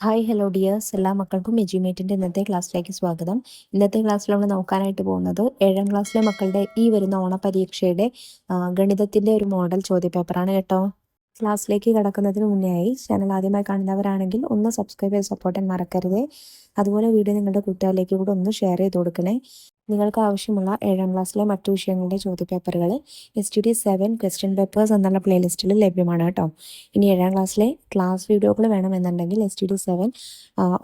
Hi hello dears, എല്ലാ മക്കൾക്കും എജ്യൂമേറ്റിൻ്റെ ഇന്നത്തെ ക്ലാസ്സിലേക്ക് സ്വാഗതം. ഇന്നത്തെ ക്ലാസ്സിൽ നമ്മൾ നോക്കാനായിട്ട് പോകുന്നത് 7ാം ക്ലാസ്സിലെ മക്കളുടെ ഈ വരുന്ന ഓണപരീക്ഷയുടെ ഗണിതത്തിൻ്റെ ഒരു മോഡൽ ചോദ്യപേപ്പറാണ് കേട്ടോ. ക്ലാസ്സിലേക്ക് കടക്കുന്നതിന് മുന്നേയായി ചാനൽ ആദ്യമായി കാണുന്നവരാണെങ്കിൽ ഒന്ന് സബ്സ്ക്രൈബ് ചെയ്ത് സപ്പോർട്ട് ചെയ്യാൻ മറക്കരുത്. അതുപോലെ വീഡിയോ നിങ്ങളുടെ കൂട്ടുകാരിലേക്ക് കൂടെ ഒന്ന് ഷെയർ ചെയ്ത് കൊടുക്കണേ. നിങ്ങൾക്ക് ആവശ്യമുള്ള 7ാം ക്ലാസ്സിലെ മറ്റു വിഷയങ്ങളുടെ ചോദ്യപേപ്പറുകൾ STD7 ക്വസ്റ്റ്യൻ പേപ്പേഴ്സ് എന്നുള്ള പ്ലേലിസ്റ്റിൽ ലഭ്യമാണ് കേട്ടോ. ഇനി 7ാം ക്ലാസ്സിലെ ക്ലാസ് വീഡിയോകൾ വേണമെന്നുണ്ടെങ്കിൽ STD7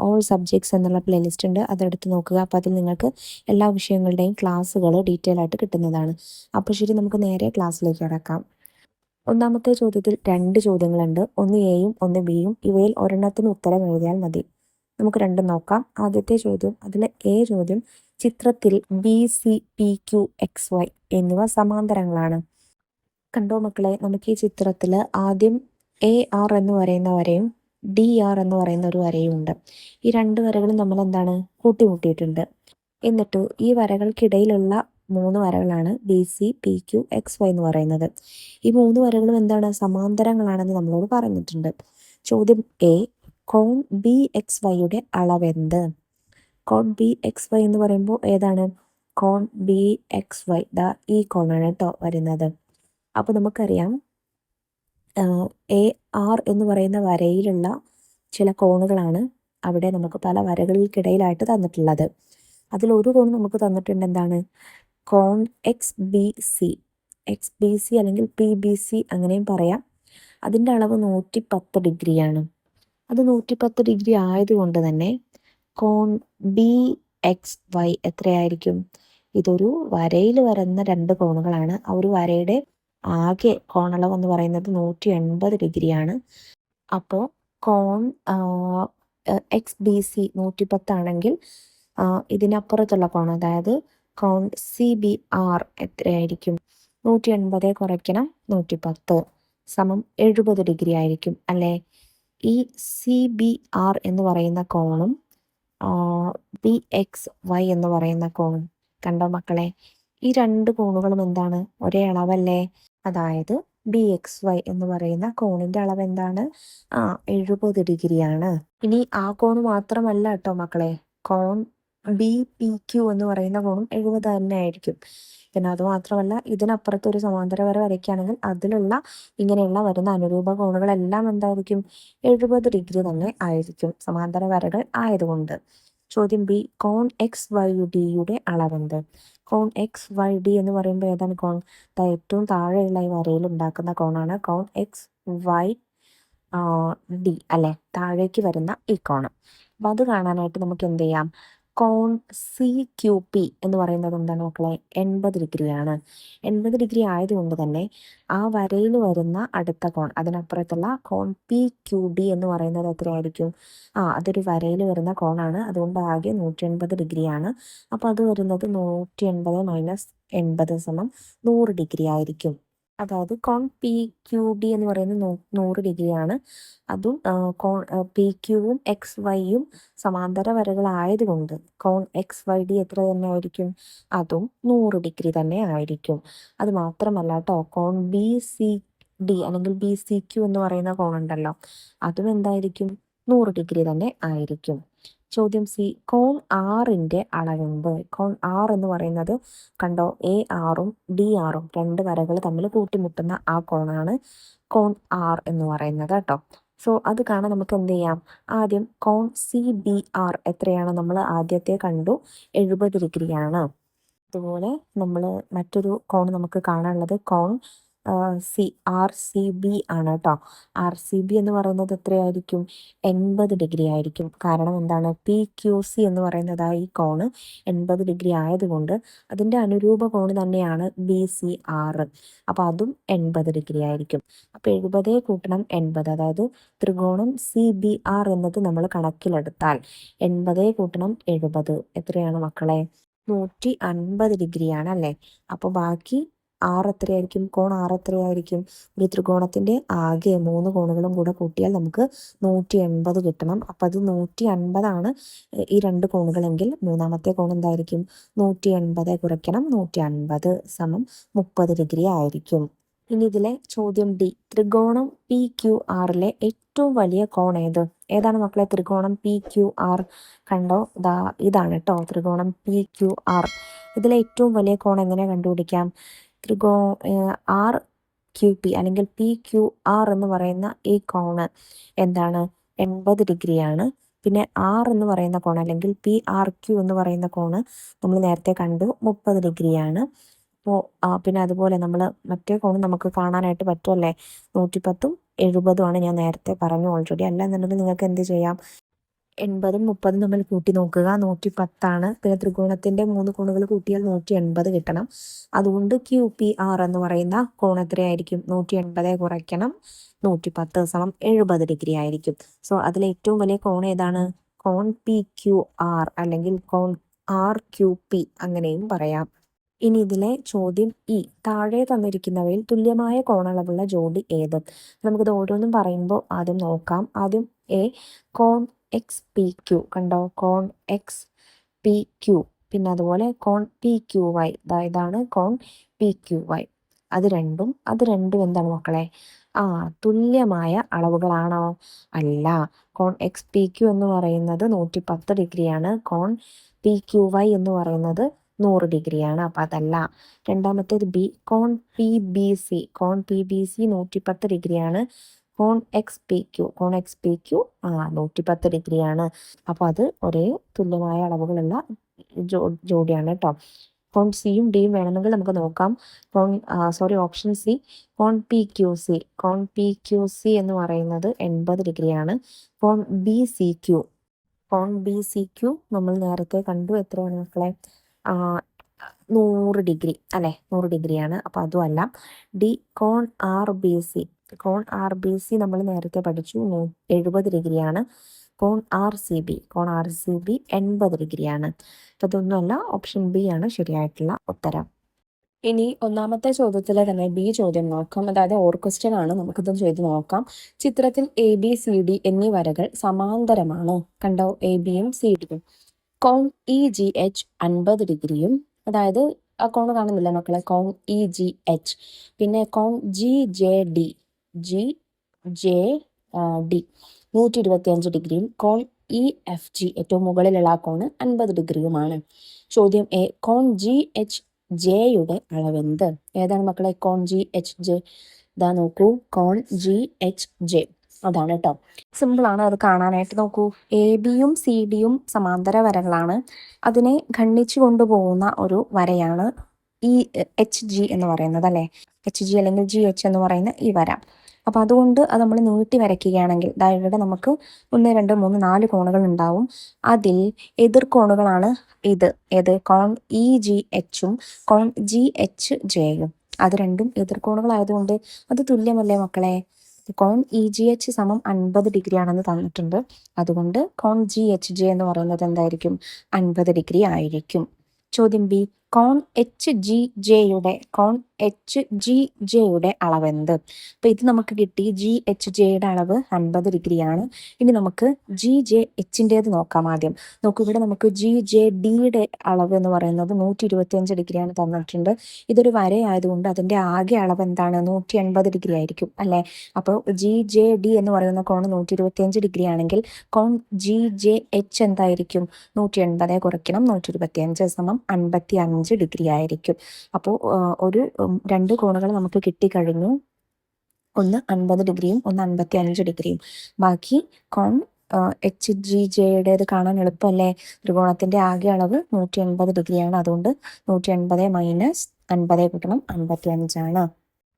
ഓൾ സബ്ജക്ട്സ് എന്നുള്ള പ്ലേലിസ്റ്റ് ഉണ്ട്, അതെടുത്ത് നോക്കുക. അപ്പോൾ അതിൽ നിങ്ങൾക്ക് എല്ലാ വിഷയങ്ങളുടെയും ക്ലാസ്സുകൾ ഡീറ്റെയിൽ ആയിട്ട് കിട്ടുന്നതാണ്. അപ്പോൾ ശരി, നമുക്ക് നേരെ ക്ലാസ്സിലേക്ക് കടക്കാം. ഒന്നാമത്തെ ചോദ്യത്തിൽ 2 ചോദ്യങ്ങളുണ്ട്, ഒന്ന് എയും ഒന്ന് ബിയും. ഇവയിൽ ഒരെണ്ണത്തിന് ഉത്തരം എഴുതിയാൽ മതി. നമുക്ക് രണ്ടും നോക്കാം. ആദ്യത്തെ ചോദ്യം, അതിലെ എ ചോദ്യം, ചിത്രത്തിൽ BCPQXY എന്നിവ സമാന്തരങ്ങളാണ്. കണ്ടോ മക്കളെ, നമുക്ക് ഈ ചിത്രത്തിൽ ആദ്യം AR എന്ന് പറയുന്ന വരയും DR എന്ന് പറയുന്ന ഒരു വരയും ഉണ്ട്. ഈ രണ്ട് വരകളും നമ്മൾ എന്താണ് കൂട്ടിമുട്ടിയിട്ടുണ്ട്. എന്നിട്ട് ഈ വരകൾക്കിടയിലുള്ള 3 വരകളാണ് BCPQXY എന്ന് പറയുന്നത്. ഈ 3 വരകളും എന്താണ് സമാന്തരങ്ങളാണെന്ന് നമ്മളോട് പറഞ്ഞിട്ടുണ്ട്. ചോദ്യം എ, കോൺ BXYയുടെ അളവെന്ത്? കോൺ BXY എന്ന് പറയുമ്പോൾ ഏതാണ്? കോൺ BXY ഈ കോണാണ് കേട്ടോ വരുന്നത്. അപ്പോൾ നമുക്കറിയാം AR എന്ന് പറയുന്ന വരയിലുള്ള ചില കോണുകളാണ് അവിടെ നമുക്ക് പല വരകൾക്കിടയിലായിട്ട് തന്നിട്ടുള്ളത്. അതിലൊരു കോൺ നമുക്ക് തന്നിട്ടുണ്ട്, എന്താണ്? കോൺ XBC അല്ലെങ്കിൽ PBC അങ്ങനെയും പറയാം. അതിൻ്റെ അളവ് 110 ഡിഗ്രിയാണ്. അത് 110 ഡിഗ്രി ആയതുകൊണ്ട് തന്നെ കോൺ BXY എത്രയായിരിക്കും? ഇതൊരു വരയിൽ വരുന്ന 2 കോണുകളാണ്. ആ ഒരു വരയുടെ ആകെ കോണളവ് എന്ന് പറയുന്നത് 180 ഡിഗ്രിയാണ്. അപ്പോൾ കോൺ XBC 110 ആണെങ്കിൽ ഇതിനപ്പുറത്തുള്ള കോൺ, അതായത് കോൺ CBR എത്രയായിരിക്കും? 180 കുറയ്ക്കണം 110 സമം 70 ഡിഗ്രി ആയിരിക്കും അല്ലേ? ഈ CBR എന്ന് പറയുന്ന കോണും BXY എന്ന് പറയുന്ന കോണും കണ്ടോ മക്കളെ, ഈ 2 കോണുകളും എന്താണ്? ഒരേ അളവല്ലേ? അതായത് BXY എന്ന് പറയുന്ന കോണിന്റെ അളവ് എന്താണ്? 70 ഡിഗ്രിയാണ്. ഇനി ആ കോണ് മാത്രമല്ല കേട്ടോ മക്കളെ, കോൺ BPQ എന്ന് പറയുന്ന കോണും 70 തന്നെ ആയിരിക്കും. പിന്നെ അതുമാത്രമല്ല, ഇതിനപ്പുറത്ത് ഒരു സമാന്തര വര വരയ്ക്കുകയാണെങ്കിൽ അതിലുള്ള ഇങ്ങനെയുള്ള വരുന്ന അനുരൂപ കോണുകളെല്ലാം എന്തായിരിക്കും? 70 ഡിഗ്രി തന്നെ ആയിരിക്കും, സമാന്തര വരകൾ ആയതുകൊണ്ട്. ചോദ്യം ബി, കോൺ XYDയുടെ അളവെന്ത്? കോൺ XYD എന്ന് പറയുമ്പോൾ ഏതാണ് കോൺ? ഏറ്റവും താഴെയുള്ള ഈ വരയിൽ ഉണ്ടാക്കുന്ന കോണാണ് കോൺ XYD അല്ലെ, താഴേക്ക് വരുന്ന ഈ കോണം. അപ്പം അത് കാണാനായിട്ട് നമുക്ക് എന്ത് ചെയ്യാം? കോൺ CQP എന്ന് പറയുന്നത് എന്താണ് മക്കളെ? 80 ഡിഗ്രിയാണ്. 80 ഡിഗ്രി ആയതുകൊണ്ട് തന്നെ ആ വരയിൽ വരുന്ന അടുത്ത കോൺ, അതിനപ്പുറത്തുള്ള കോൺ PQD എന്ന് പറയുന്നത് എത്രയായിരിക്കും? അതൊരു വരയിൽ വരുന്ന കോണാണ്, അതുകൊണ്ട് ആകെ 180 ഡിഗ്രിയാണ്. അപ്പോൾ അത് വരുന്നത് 180 - 80 സമം 100 ഡിഗ്രി ആയിരിക്കും. അതായത് കോൺ PQD എന്ന് പറയുന്നത് 100 ഡിഗ്രിയാണ്. അതും കോൺ PQവും XYയും സമാന്തര വരകളായതുകൊണ്ട് കോൺ XYD എത്ര തന്നെ ആയിരിക്കും? അതും 100 ഡിഗ്രി തന്നെ ആയിരിക്കും. അത് മാത്രമല്ല കേട്ടോ, കോൺ BCD അല്ലെങ്കിൽ BCQ എന്ന് പറയുന്ന കോണുണ്ടല്ലോ, അതും എന്തായിരിക്കും? 100 ഡിഗ്രി തന്നെ ആയിരിക്കും. ചോദ്യം സി, കോൺ ആറിൻ്റെ അളവെന്ത്? കോൺ R എന്ന് പറയുന്നത് കണ്ടോ, ARഉം DRഉം 2 വരകൾ തമ്മിൽ കൂട്ടിമുട്ടുന്ന ആ കോണാണ് കോൺ R എന്ന് പറയുന്നത് കേട്ടോ. സോ അത് കാണാൻ നമുക്ക് എന്ത് ചെയ്യാം? ആദ്യം കോൺ CBR എത്രയാണ്? നമ്മൾ ആദ്യത്തെ കണ്ടു, 70 ഡിഗ്രിയാണ്. അതുപോലെ നമ്മൾ മറ്റൊരു കോൺ നമുക്ക് കാണാനുള്ളത് കോൺ RCB ആണ് കേട്ടോ. RCB എന്ന് പറയുന്നത് എത്രയായിരിക്കും? 80 ഡിഗ്രി ആയിരിക്കും. കാരണം എന്താണ്? PQC എന്ന് പറയുന്നത് ഈ കോണ് 80 ഡിഗ്രി ആയതുകൊണ്ട് അതിൻ്റെ അനുരൂപ കോണ് തന്നെയാണ് BCR. അപ്പോൾ അതും 80 ഡിഗ്രി ആയിരിക്കും. അപ്പോൾ 70 കൂട്ടണം 80, അതായത് ത്രികോണം CBR എന്നത് നമ്മൾ കണക്കിലെടുത്താൽ 80 കൂട്ടണം 70 എത്രയാണ് മക്കളെ? 150 ഡിഗ്രിയാണ് അല്ലേ? അപ്പോൾ ബാക്കി എത്രയായിരിക്കും? കോൺ എത്രയായിരിക്കും? ഒരു ത്രികോണത്തിൻ്റെ ആകെ 3 കോണുകളും കൂടെ കൂട്ടിയാൽ നമുക്ക് 180 കിട്ടണം. അപ്പോൾ അത് 150 ഈ 2 കോണുകളെങ്കിൽ മൂന്നാമത്തെ കോൺ എന്തായിരിക്കും? 180 കുറയ്ക്കണം 150 സമം 30 ഡിഗ്രി ആയിരിക്കും. ഇനി ഇതിലെ ചോദ്യം ഡി. ത്രികോണം പി ക്യു ആറിലെ ഏറ്റവും വലിയ കോൺ ഏത്? ഏതാണ് മക്കളെ ത്രികോണം പി ക്യു ആർ? കണ്ടോ, ഇതാണ് കേട്ടോ ത്രികോണം പി ക്യു ആർ. ഇതിലെ ഏറ്റവും വലിയ കോൺ എങ്ങനെ കണ്ടുപിടിക്കാം? ത്രികോ ആർ ക്യു പി അല്ലെങ്കിൽ പി ക്യു ആർ എന്ന് പറയുന്ന ഈ കോണ് എന്താണ്? 80 ഡിഗ്രിയാണ്. പിന്നെ ആർ എന്ന് പറയുന്ന കോൺ അല്ലെങ്കിൽ പി ആർ ക്യു എന്ന് പറയുന്ന കോണ് നമ്മൾ നേരത്തെ കണ്ടു 30 ഡിഗ്രിയാണ്. അപ്പോൾ പിന്നെ അതുപോലെ നമ്മൾ മറ്റേ കോൺ നമുക്ക് കാണാനായിട്ട് പറ്റുമല്ലേ, 110ഉം 70ഉമാണ് ഞാൻ നേരത്തെ പറഞ്ഞു ഓൾറെഡി. അല്ല എന്നുണ്ടെങ്കിൽ നിങ്ങൾക്ക് എന്ത് ചെയ്യാം, 80ഉം 30ഉം തമ്മിൽ കൂട്ടി നോക്കുക, 110ആണ്. പിന്നെ ത്രികോണത്തിന്റെ 3 കോണുകൾ കൂട്ടിയാൽ 180 കിട്ടണം. അതുകൊണ്ട് ക്യു പി ആർ എന്ന് പറയുന്ന കോൺ എത്രയായിരിക്കും? 180 കുറയ്ക്കണം 110 സമം 70 ഡിഗ്രി ആയിരിക്കും. സോ അതിൽ ഏറ്റവും വലിയ കോൺ ഏതാണ്? കോൺ പി ക്യു ആർ അല്ലെങ്കിൽ കോൺ ആർ ക്യു പി അങ്ങനെയും പറയാം. ഇനി ഇതിലെ ചോദ്യം ഇ. താഴെ തന്നിരിക്കുന്നവയിൽ തുല്യമായ കോണളവുള്ള ജോഡി ഏത്? നമുക്കിത് ഓരോന്നും പറയുമ്പോൾ ആദ്യം നോക്കാം. ആദ്യം എ, കോൺ എക്സ് പി ക്യു. കണ്ടോ, കോൺ എക്സ് പി ക്യു. പിന്നെ അതുപോലെ കോൺ പി ക്യു വൈ. ഇതാണ് കോൺ പി ക്യു വൈ. അത് രണ്ടും എന്താണ് മക്കളെ? തുല്യമായ അളവുകളാണോ? അല്ല. കോൺ എക്സ് പി ക്യു എന്ന് പറയുന്നത് 110 ഡിഗ്രിയാണ്. കോൺ പി ക്യു വൈ എന്ന് പറയുന്നത് 100 ഡിഗ്രിയാണ്. അപ്പം അതല്ല. രണ്ടാമത്തേത് ബി, കോൺ പി ബി സി. കോൺ പി ബി സി 110 ഡിഗ്രിയാണ്. കോൺ എക്സ് പി ക്യു 110 ഡിഗ്രിയാണ്. അപ്പോൾ അത് ഒരേ തുല്യമായ അളവുകളുള്ള ജോഡിയാണ് കേട്ടോ. കോൺ സിയും ഡിയും വേണമെങ്കിൽ നമുക്ക് നോക്കാം. ഓപ്ഷൻ സി, കോൺ പി ക്യു സി. കോൺ പി ക്യു സി എന്ന് പറയുന്നത് 80 ഡിഗ്രിയാണ്. കോൺ ബി സി ക്യു നമ്മൾ നേരത്തെ കണ്ടു. എത്രയാണ് മക്കളെ? 100 ഡിഗ്രി അല്ലെ, 100 ഡിഗ്രിയാണ്. അപ്പോൾ അതുമല്ല. ഡി, കോൺ ആർ ബി സി. കോൺ ആർ ബി സി നമ്മൾ നേരത്തെ പഠിച്ചു, 70 ഡിഗ്രിയാണ്. കോൺ ആർ സി ബി 80 ഡിഗ്രിയാണ്. അപ്പോൾ ഇതൊന്നുമല്ല, ഓപ്ഷൻ ബി ആണ് ശരിയായിട്ടുള്ള ഉത്തരം. ഇനി ഒന്നാമത്തെ ചോദ്യത്തിലെ തന്നെ ബി ചോദ്യം നോക്കാം. അതായത് ഓർ ക്വസ്റ്റ്യൻ ആണ്, നമുക്കിത് ചെയ്ത് നോക്കാം. ചിത്രത്തിൽ എ ബി സി ഡി എന്നീ വരകൾ സമാന്തരമാണ്. കണ്ടോ, എ ബിയും സി ഡിയും. കോൺ ഇ ജി എച്ച് 50 ഡിഗ്രിയും, അതായത് ആ കോൺ കാണുന്നില്ല മക്കളെ, കോൺ ഇ ജി എച്ച്. പിന്നെ കോൺ ജി ജെ ഡി 125 ഡിഗ്രിയും. കോൺ ഇ എഫ് ജി ഏറ്റവും മുകളിലുള്ള ആ കോണ് 50 ഡിഗ്രിയുമാണ്. ചോദ്യം എ, കോൺ ജി എച്ച് ജെയുടെ അളവെന്ത്? ഏതാണ് മക്കളെ കോൺ ജി എച്ച് ജെ? ഇതാ നോക്കൂ, കോൺ ജി എച്ച് ജെ അതാണ് കേട്ടോ. സിമ്പിളാണ് അത് കാണാനായിട്ട്. നോക്കൂ, എ ബിയും സി ഡിയും സമാന്തര വരകളാണ്. അതിനെ ഖണ്ഡിച്ചു കൊണ്ടുപോകുന്ന ഒരു വരയാണ് ഈ എച്ച് ജി എന്ന് പറയുന്നത് അല്ലേ, എച്ച് ജി അല്ലെങ്കിൽ ജി എച്ച് എന്ന് പറയുന്ന ഈ വര. അപ്പം അതുകൊണ്ട് അത് നമ്മൾ നീട്ടി വരയ്ക്കുകയാണെങ്കിൽ ഇവിടെ നമുക്ക് 1 2 3 4 കോണുകൾ ഉണ്ടാവും. അതിൽ എതിർകോണുകളാണ് ഏത് കോൺ ഇ ജി എച്ചും കോൺ ജി എച്ച് ജെയും. അത് രണ്ടും എതിർകോണുകളായതുകൊണ്ട് അത് തുല്യമല്ലേ മക്കളെ? കോൺ ഇ ജി എച്ച് സമം 50 ഡിഗ്രി ആണെന്ന് തന്നിട്ടുണ്ട്. അതുകൊണ്ട് കോൺ ജി എച്ച് ജെ എന്ന് പറയുന്നത് എന്തായിരിക്കും? 50 ഡിഗ്രി ആയിരിക്കും. ചോദ്യം ബി, കോൺ എച്ച് ജി ജെയുടെ അളവെന്ത്? അപ്പൊ ഇത് നമുക്ക് കിട്ടി. ജി എച്ച് ജെയുടെ അളവ് 50 ഡിഗ്രിയാണ്. ഇനി നമുക്ക് ജി ജെ എച്ചിൻ്റെത് നോക്കാം ആദ്യം. നോക്കൂ, ഇവിടെ നമുക്ക് ജി ജെ ഡിയുടെ അളവ് എന്ന് പറയുന്നത് 125 ഡിഗ്രിയാണ് തന്നിട്ടുണ്ട്. ഇതൊരു വരയായതുകൊണ്ട് അതിന്റെ ആകെ അളവ് എന്താണ്? 180 ഡിഗ്രി ആയിരിക്കും അല്ലെ. അപ്പോൾ ജി ജെ ഡി എന്ന് പറയുന്ന കോൺ 125 ഡിഗ്രി ആണെങ്കിൽ കോൺ ജി ജെ എച്ച് എന്തായിരിക്കും? 180 കുറയ്ക്കണം 125 സമം 55 ഡിഗ്രി ആയിരിക്കും. അപ്പോൾ ഒരു 2 കോണുകൾ നമുക്ക് കിട്ടിക്കഴിഞ്ഞു. ഒന്ന് 50 ഡിഗ്രിയും ഒന്ന് 55 ഡിഗ്രിയും. ബാക്കി കോൺ എച്ച് ജി ജെയുടേത് കാണാൻ എളുപ്പമല്ലേ? ത്രികോണത്തിന്റെ ആകെ അളവ് 180 ഡിഗ്രിയാണ്. അതുകൊണ്ട് 180 മൈനസ് 50 കിട്ടണം, 55ആണ്.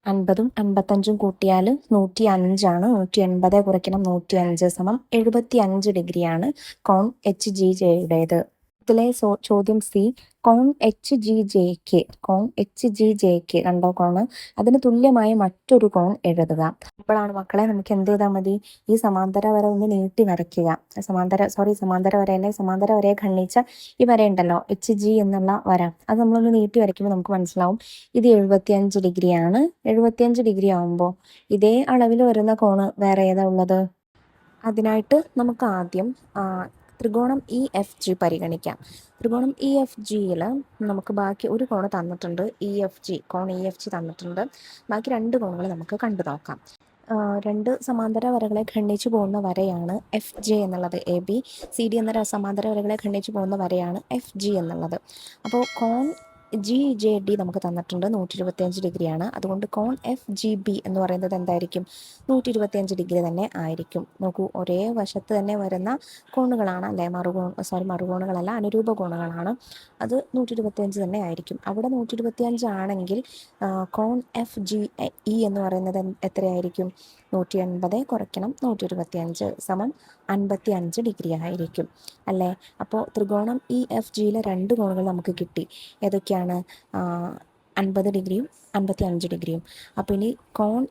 50ഉം 55ഉം കൂട്ടിയാൽ 105ആണ്. 180 കുറയ്ക്കണം 105 സമം 75 ഡിഗ്രിയാണ് കോൺ എച്ച് ജി ജെയുടേത്. ഇതിലെ ചോദ്യം സി, കോൺ എച്ച് ജി ജെക്ക് കണ്ടോ കോണ്, അതിന് തുല്യമായ മറ്റൊരു കോൺ എഴുതുക. ഇപ്പോഴാണ് മക്കളെ നമുക്ക് എന്ത് ചെയ്താൽ മതി? ഈ സമാന്തര വര ഒന്ന് നീട്ടി വരയ്ക്കുക. സമാന്തര വരയല്ലേ, സമാന്തര വരയെ ഖണ്ഡിച്ച ഈ വരയുണ്ടല്ലോ എച്ച് ജി എന്നുള്ള വര, അത് നമ്മളൊന്ന് നീട്ടി വരയ്ക്കുമ്പോൾ നമുക്ക് മനസ്സിലാവും ഇത് 75 ഡിഗ്രിയാണ്. 75 ഡിഗ്രി ആവുമ്പോൾ ഇതേ അളവിൽ വരുന്ന കോണ് വേറെ ഏതാ ഉള്ളത്? അതിനായിട്ട് നമുക്ക് ആദ്യം ത്രികോണം ഇ എഫ് ജി പരിഗണിക്കാം. ത്രികോണം ഇ എഫ് ജിയിൽ നമുക്ക് ബാക്കി ഒരു കോണ് തന്നിട്ടുണ്ട്, ഇ എഫ് ജി, കോൺ ഇ എഫ് ജി തന്നിട്ടുണ്ട്. ബാക്കി രണ്ട് കോണുകൾ നമുക്ക് കണ്ടു നോക്കാം. രണ്ട് സമാന്തര വരകളെ ഖണ്ഡിച്ചു പോകുന്ന വരയാണ് എഫ് ജെ എന്നുള്ളത്. എ ബി സി ഡി എന്ന സമാന്തര വരകളെ ഖണ്ഡിച്ചു പോകുന്ന വരയാണ് എഫ് ജി എന്നുള്ളത്. അപ്പോൾ കോൺ ജി ജെ ഡി നമുക്ക് തന്നിട്ടുണ്ട്, 125 ഡിഗ്രിയാണ്. അതുകൊണ്ട് കോൺ എഫ് ജി ബി എന്ന് പറയുന്നത് എന്തായിരിക്കും? 125 ഡിഗ്രി തന്നെ ആയിരിക്കും. നോക്കൂ, ഒരേ വശത്ത് തന്നെ വരുന്ന കോണുകളാണ് അല്ലേ, മറുകോണുകളല്ല, അനുരൂപ കോണുകളാണ്. അത് 125 തന്നെ ആയിരിക്കും. അവിടെ 125 ആണെങ്കിൽ കോൺ എഫ് ജി ഇ എന്ന് പറയുന്നത് എത്രയായിരിക്കും? 180 കുറയ്ക്കണം 125 സമം 55 ഡിഗ്രി ആയിരിക്കും അല്ലേ. അപ്പോൾ ത്രികോണം ഇ എഫ് ജിയിലെ രണ്ട് കോണുകൾ നമുക്ക് കിട്ടി. ഏതൊക്കെയാണ്? 50 ഡിഗ്രിയും 55 ഡിഗ്രിയും. അപ്പോൾ ഇനി കോൺ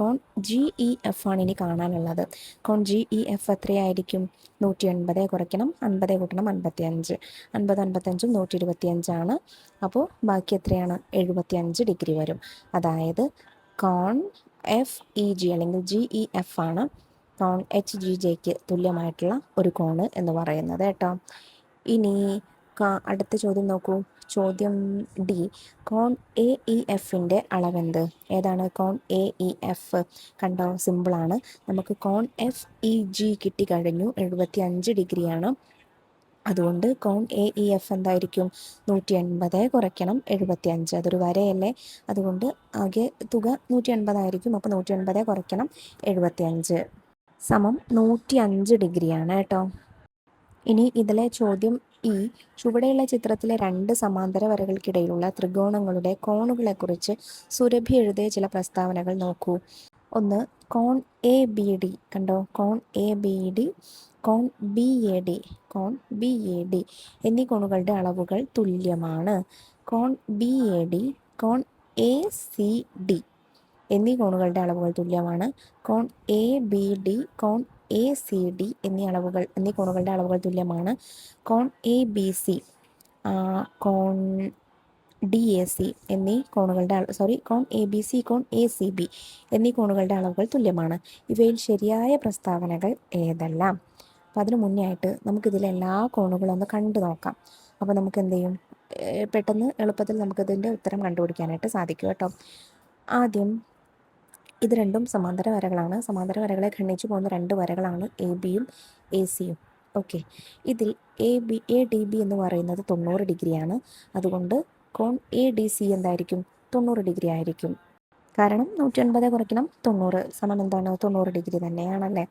കോൺ ജി ഇ എഫ് ആണ് ഇനി കാണാനുള്ളത്. കോൺ ജി ഇ എഫ് എത്രയായിരിക്കും? 180 കുറയ്ക്കണം 50 കൂട്ടണം 55, 50 55 125 അപ്പോൾ ബാക്കി എത്രയാണ്? 75 ഡിഗ്രി വരും. അതായത് കോൺ എഫ് ഇ ജി അല്ലെങ്കിൽ ജി ഇ എഫ് ആണ് കോൺ എച്ച് ജി ജെക്ക് തുല്യമായിട്ടുള്ള ഒരു കോണ് എന്ന് പറയുന്നത് കേട്ടോ. ഇനി അടുത്ത ചോദ്യം നോക്കൂ. ചോദ്യം ഡി. കോൺ എ ഇ എഫിൻ്റെ അളവെന്ത്? ഏതാണ് കോൺ എ ഇ എഫ്? കണ്ടോ, സിമ്പിളാണ്. നമുക്ക് കോൺ എഫ് ഇ ജി കിട്ടിക്കഴിഞ്ഞു, 75 ഡിഗ്രിയാണ്. അതുകൊണ്ട് കോൺ എ ഇ എഫ് എന്തായിരിക്കും? 180 കുറയ്ക്കണം 75. അതൊരു വരയല്ലേ, അതുകൊണ്ട് ആകെ തുക 180 ആയിരിക്കും. അപ്പോൾ 180 കുറയ്ക്കണം 75 സമം 105 ഡിഗ്രിയാണ് കേട്ടോ. ഇനി ഇതിലെ ചോദ്യം ഈ ചുവടെയുള്ള ചിത്രത്തിലെ രണ്ട് സമാന്തര വരകൾക്കിടയിലുള്ള ത്രികോണങ്ങളുടെ കോണുകളെക്കുറിച്ച് സുരഭി എഴുതിയ ചില പ്രസ്താവനകൾ നോക്കൂ. ഒന്ന്, കോൺ എ ബി ഡി. കണ്ടോ, കോൺ എ ബി ഡി, കോൺ ബി എ ഡി, കോൺ ബി എ ഡി എന്നീ കോണുകളുടെ അളവുകൾ തുല്യമാണ്. കോൺ ബി എ ഡി, കോൺ എ സി ഡി എന്നീ കോണുകളുടെ അളവുകൾ തുല്യമാണ്. കോൺ എ ബി ഡി, കോൺ എ സി ഡി എന്നീ കോണുകളുടെ അളവുകൾ തുല്യമാണ്. കോൺ എ ബി സി, കോൺ ഡി എ സി എന്നീ കോണുകളുടെ കോൺ എ ബി സി, കോൺ എ സി ബി എന്നീ കോണുകളുടെ അളവുകൾ തുല്യമാണ്. ഇവയിൽ ശരിയായ പ്രസ്താവനകൾ ഏതെല്ലാം? അപ്പം അതിനു മുന്നേ ആയിട്ട് നമുക്കിതിലെ എല്ലാ കോണുകളും ഒന്ന് കണ്ടു നോക്കാം. അപ്പോൾ നമുക്ക് എന്ത് ചെയ്യും, പെട്ടെന്ന് എളുപ്പത്തിൽ നമുക്കിതിൻ്റെ ഉത്തരം കണ്ടുപിടിക്കാനായിട്ട് സാധിക്കും കേട്ടോ. ആദ്യം ഇത് രണ്ടും സമാന്തര വരകളാണ്. സമാന്തര വരകളെ ഖണ്ഡിച്ചു പോകുന്ന രണ്ട് വരകളാണ് എ ബിയും എ സിയും. ഓക്കെ, ഇതിൽ എ ഡി ബി എന്ന് പറയുന്നത് 90 ഡിഗ്രിയാണ്. അതുകൊണ്ട് കോൺ എ ഡി സി എന്തായിരിക്കും? 90 ഡിഗ്രി ആയിരിക്കും. കാരണം 180 കുറയ്ക്കണം 90 സമം എന്താണ്? 90 ഡിഗ്രി തന്നെയാണല്ലേ.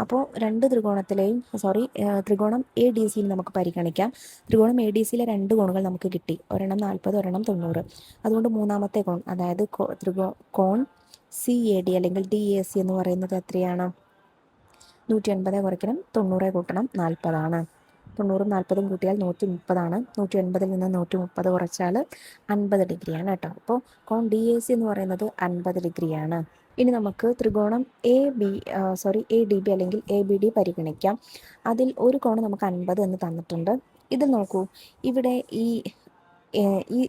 അപ്പോൾ രണ്ട് ത്രികോണം എ ഡി സിയിൽ നമുക്ക് പരിഗണിക്കാം. ത്രികോണം എ ഡി സിയിലെ രണ്ട് കോണുകൾ നമുക്ക് കിട്ടി, ഒരെണ്ണം 40, ഒരെണ്ണം 90. അതുകൊണ്ട് മൂന്നാമത്തെ കോൺ, അതായത് കോൺ സി എ ഡി അല്ലെങ്കിൽ ഡി എ സി എന്ന് പറയുന്നത് എത്രയാണ്? 180 കുറയ്ക്കണം 90 കൂട്ടണം 40. 90ഉം 40ഉം കൂട്ടിയാൽ 130. 180 നിന്ന് 130 കുറച്ചാൽ 50 ഡിഗ്രിയാണ് കേട്ടോ. അപ്പോൾ കോൺ ഡി എ സി എന്ന് പറയുന്നത് 50 ഡിഗ്രിയാണ്. ഇനി നമുക്ക് ത്രികോണം എ ഡി ബി അല്ലെങ്കിൽ എ ബി ഡി പരിഗണിക്കാം. അതിൽ ഒരു കോൺ നമുക്ക് 50 എന്ന് തന്നിട്ടുണ്ട്. ഇതിൽ നോക്കൂ, ഇവിടെ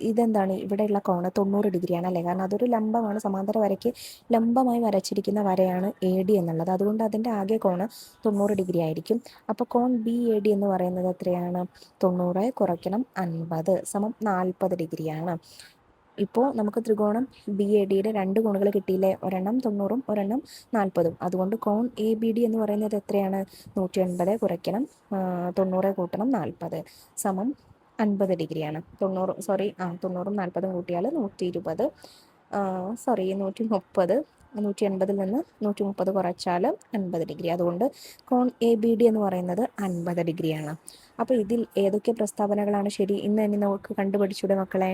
ഇതെന്താണ്? ഇവിടെയുള്ള കോണ് 90 ഡിഗ്രിയാണ് അല്ലേ. കാരണം അതൊരു ലംബമാണ്, സമാന്തര വരയ്ക്ക് ലംബമായി വരച്ചിരിക്കുന്ന വരയാണ് എ ഡി എന്നുള്ളത്. അതുകൊണ്ട് അതിൻ്റെ ആകെ കോണ് 90 ഡിഗ്രി ആയിരിക്കും. അപ്പോൾ കോൺ ബി എ ഡി എന്ന് പറയുന്നത് എത്രയാണ്? 90 കുറയ്ക്കണം 50 സമം 40 ഡിഗ്രിയാണ്. ഇപ്പോൾ നമുക്ക് ത്രികോണം ബി എ ഡിയുടെ രണ്ട് കോണുകൾ കിട്ടിയില്ലേ, ഒരെണ്ണം 90ഉം ഒരെണ്ണം 40ഉം. അതുകൊണ്ട് കോൺ എ ബി ഡി എന്ന് പറയുന്നത് എത്രയാണ്? 180 കുറയ്ക്കണം 90 കൂട്ടണം 40 സമം 50 ഡിഗ്രിയാണ്. 90ഉം 40ഉം കൂട്ടിയാൽ 120, 130. 180 നിന്ന് 130 കുറച്ചാൽ 50 ഡിഗ്രി. അതുകൊണ്ട് കോൺ എ ബി ഡി എന്ന് പറയുന്നത് 50 ഡിഗ്രിയാണ്. അപ്പോൾ ഇതിൽ ഏതൊക്കെ പ്രസ്താവനകളാണ് ശരി ഇന്ന് തന്നെ നമുക്ക് കണ്ടുപിടിച്ചൂടെ മക്കളെ?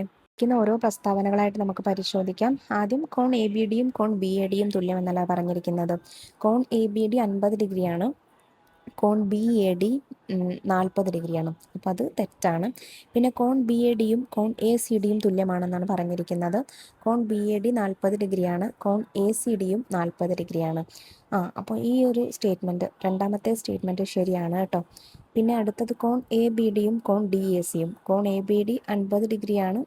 ഓരോ പ്രസ്താവനകളായിട്ട് നമുക്ക് പരിശോധിക്കാം. ആദ്യം കോൺ എ ബി ഡിയും കോൺ ബി എ ഡിയും തുല്യമെന്നല്ല പറഞ്ഞിരിക്കുന്നത്. കോൺ എ ബി ഡി 50 ഡിഗ്രിയാണ്, കോൺ ബി എ ഡി 40 ഡിഗ്രിയാണ്. അപ്പോൾ അത് തെറ്റാണ്. പിന്നെ കോൺ ബി എ ഡിയും കോൺ എ സി ഡിയും തുല്യമാണെന്നാണ് പറഞ്ഞിരിക്കുന്നത്. കോൺ ബി എ ഡി 40 ഡിഗ്രിയാണ്, കോൺ എ സി ഡിയും 40 ഡിഗ്രിയാണ്. അപ്പോൾ ഈ ഒരു രണ്ടാമത്തെ സ്റ്റേറ്റ്മെൻറ്റ് ശരിയാണ് കേട്ടോ. പിന്നെ അടുത്തത് കോൺ എ ബി ഡിയും കോൺ ഡി എ സിയും. കോൺ എ ബി ഡി 50 ഡിഗ്രിയാണ്,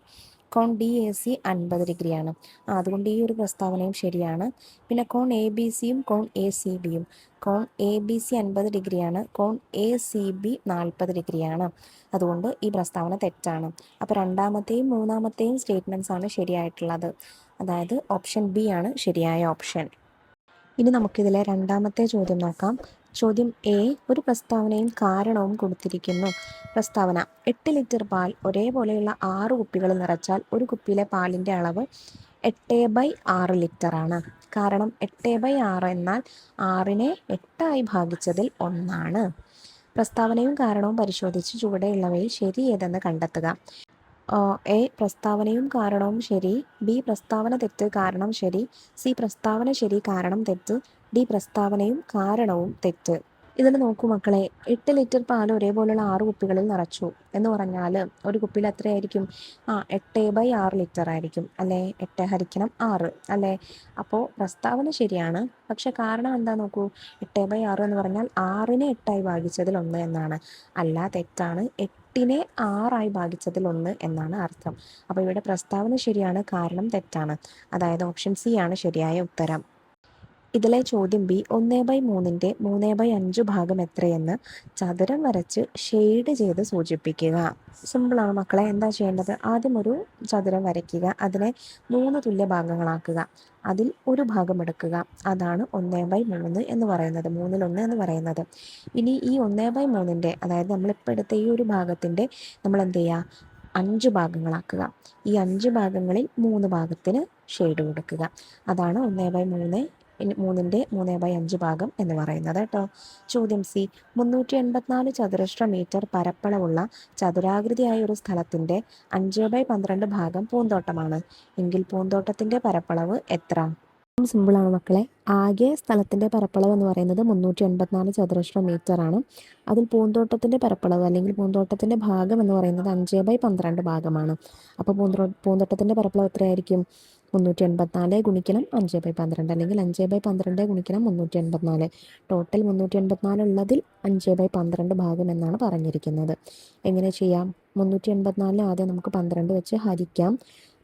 കോൺ ഡി എ സി 50 ഡിഗ്രിയാണ്. അതുകൊണ്ട് ഈ ഒരു പ്രസ്താവനയും ശരിയാണ്. പിന്നെ കോൺ എ ബി സിയും കോൺ എ സി ബിയും. കോൺ എ ബി സി 50 ഡിഗ്രിയാണ്, കോൺ എ സി ബി 40 ഡിഗ്രിയാണ്. അതുകൊണ്ട് ഈ പ്രസ്താവന തെറ്റാണ്. അപ്പോൾ രണ്ടാമത്തെയും മൂന്നാമത്തെയും സ്റ്റേറ്റ്മെൻറ്റ്സ് ആണ് ശരിയായിട്ടുള്ളത്. അതായത് ഓപ്ഷൻ ബി ആണ് ശരിയായ ഓപ്ഷൻ. ഇനി നമുക്കിതിലെ രണ്ടാമത്തെ ചോദ്യം നോക്കാം. ചോദ്യം എ, ഒരു പ്രസ്താവനയും കാരണവും കൊടുത്തിരിക്കുന്നു. പ്രസ്താവന: 8 ലിറ്റർ പാൽ ഒരേപോലെയുള്ള 6 കുപ്പികളിൽ നിറച്ചാൽ ഒരു കുപ്പിയിലെ പാലിൻ്റെ അളവ് 8/6 ലിറ്റർ ആണ്. കാരണം 8/6 എന്നാൽ 6നെ 8ആയി ഭാഗിച്ചതിൽ 1ആണ്. പ്രസ്താവനയും കാരണവും പരിശോധിച്ച് ചുവടെയുള്ളവയിൽ ശരി ഏതെന്ന് കണ്ടെത്തുക. എ, പ്രസ്താവനയും കാരണവും ശരി. ബി, പ്രസ്താവന തെറ്റ്, കാരണം ശരി. സി, പ്രസ്താവന ശരി, കാരണം തെറ്റ്. ഡി, പ്രസ്താവനയും കാരണവും തെറ്റ്. ഇതിൽ നോക്കൂ മക്കളെ, 8 ലിറ്റർ പാൽ ഒരേപോലെയുള്ള 6 കുപ്പികളിൽ നിറച്ചു എന്ന് പറഞ്ഞാൽ ഒരു കുപ്പിയിൽ എത്രയായിരിക്കും? 8/6 ലിറ്റർ ആയിരിക്കും അല്ലേ? 8 × 6 അല്ലേ? അപ്പോൾ പ്രസ്താവന ശരിയാണ്, പക്ഷെ കാരണം എന്താ നോക്കൂ, 8/6 എന്ന് പറഞ്ഞാൽ 6നെ 8ആയി ഭാഗിച്ചതിൽ 1 എന്നാണ്. അല്ല, തെറ്റാണ്. 8നെ 6ആയി ഭാഗിച്ചതിൽ 1 എന്നാണ് അർത്ഥം. അപ്പോൾ ഇവിടെ പ്രസ്താവന ശരിയാണ്, കാരണം തെറ്റാണ്. അതായത് ഓപ്ഷൻ സി ആണ് ശരിയായ ഉത്തരം. ഇതിലെ ചോദ്യം ബി, 1/3ൻ്റെ 3/5 ഭാഗം എത്രയെന്ന് ചതുരം വരച്ച് ഷെയ്ഡ് ചെയ്ത് സൂചിപ്പിക്കുക. സിമ്പിളാണ് മക്കളെ. എന്താ ചെയ്യേണ്ടത്? ആദ്യം ഒരു ചതുരം വരയ്ക്കുക, അതിനെ 3 തുല്യ ഭാഗങ്ങളാക്കുക, അതിൽ ഒരു ഭാഗം എടുക്കുക. അതാണ് 1/3 എന്ന് പറയുന്നത്, 1/3 എന്ന് പറയുന്നത്. ഇനി ഈ 1/3ൻ്റെ, അതായത് നമ്മളിപ്പോൾ എടുത്ത ഈ ഒരു ഭാഗത്തിൻ്റെ നമ്മൾ എന്ത് ചെയ്യുക? 5 ഭാഗങ്ങളാക്കുക. ഈ 5 ഭാഗങ്ങളിൽ 3 ഭാഗത്തിന് ഷെയ്ഡ് കൊടുക്കുക. അതാണ് 1/3 3ൻ്റെ 3/5 ഭാഗം എന്ന് പറയുന്നത് കേട്ടോ. ചോദ്യം സി, 384 ചതുരശ്ര മീറ്റർ പരപ്പളവുള്ള ചതുരാകൃതിയായ ഒരു സ്ഥലത്തിൻ്റെ 5/12 ഭാഗം പൂന്തോട്ടമാണ് എങ്കിൽ പൂന്തോട്ടത്തിൻ്റെ പരപ്പളവ് എത്ര? സിമ്പിളാണ് മക്കളെ. ആകെ സ്ഥലത്തിൻ്റെ പരപ്പളവ് എന്ന് പറയുന്നത് 384 ചതുരശ്ര മീറ്റർ ആണ്. അതിൽ പൂന്തോട്ടത്തിൻ്റെ പരപ്പളവ് അല്ലെങ്കിൽ പൂന്തോട്ടത്തിൻ്റെ ഭാഗം എന്ന് പറയുന്നത് 5/12 ഭാഗമാണ്. അപ്പോൾ പൂന്തോട്ടത്തിൻ്റെ പരപ്പളവ് എത്രയായിരിക്കും? 384 ഗുണിക്കണം 5/12 അല്ലെങ്കിൽ 5/12 ഗുണിക്കണം 384. ടോട്ടൽ 384 ഉള്ളതിൽ 5/12 ഭാഗം എന്നാണ് പറഞ്ഞിരിക്കുന്നത്. എങ്ങനെ ചെയ്യാം? 384 ആദ്യം നമുക്ക് 12 വെച്ച് ഹരിക്കാം.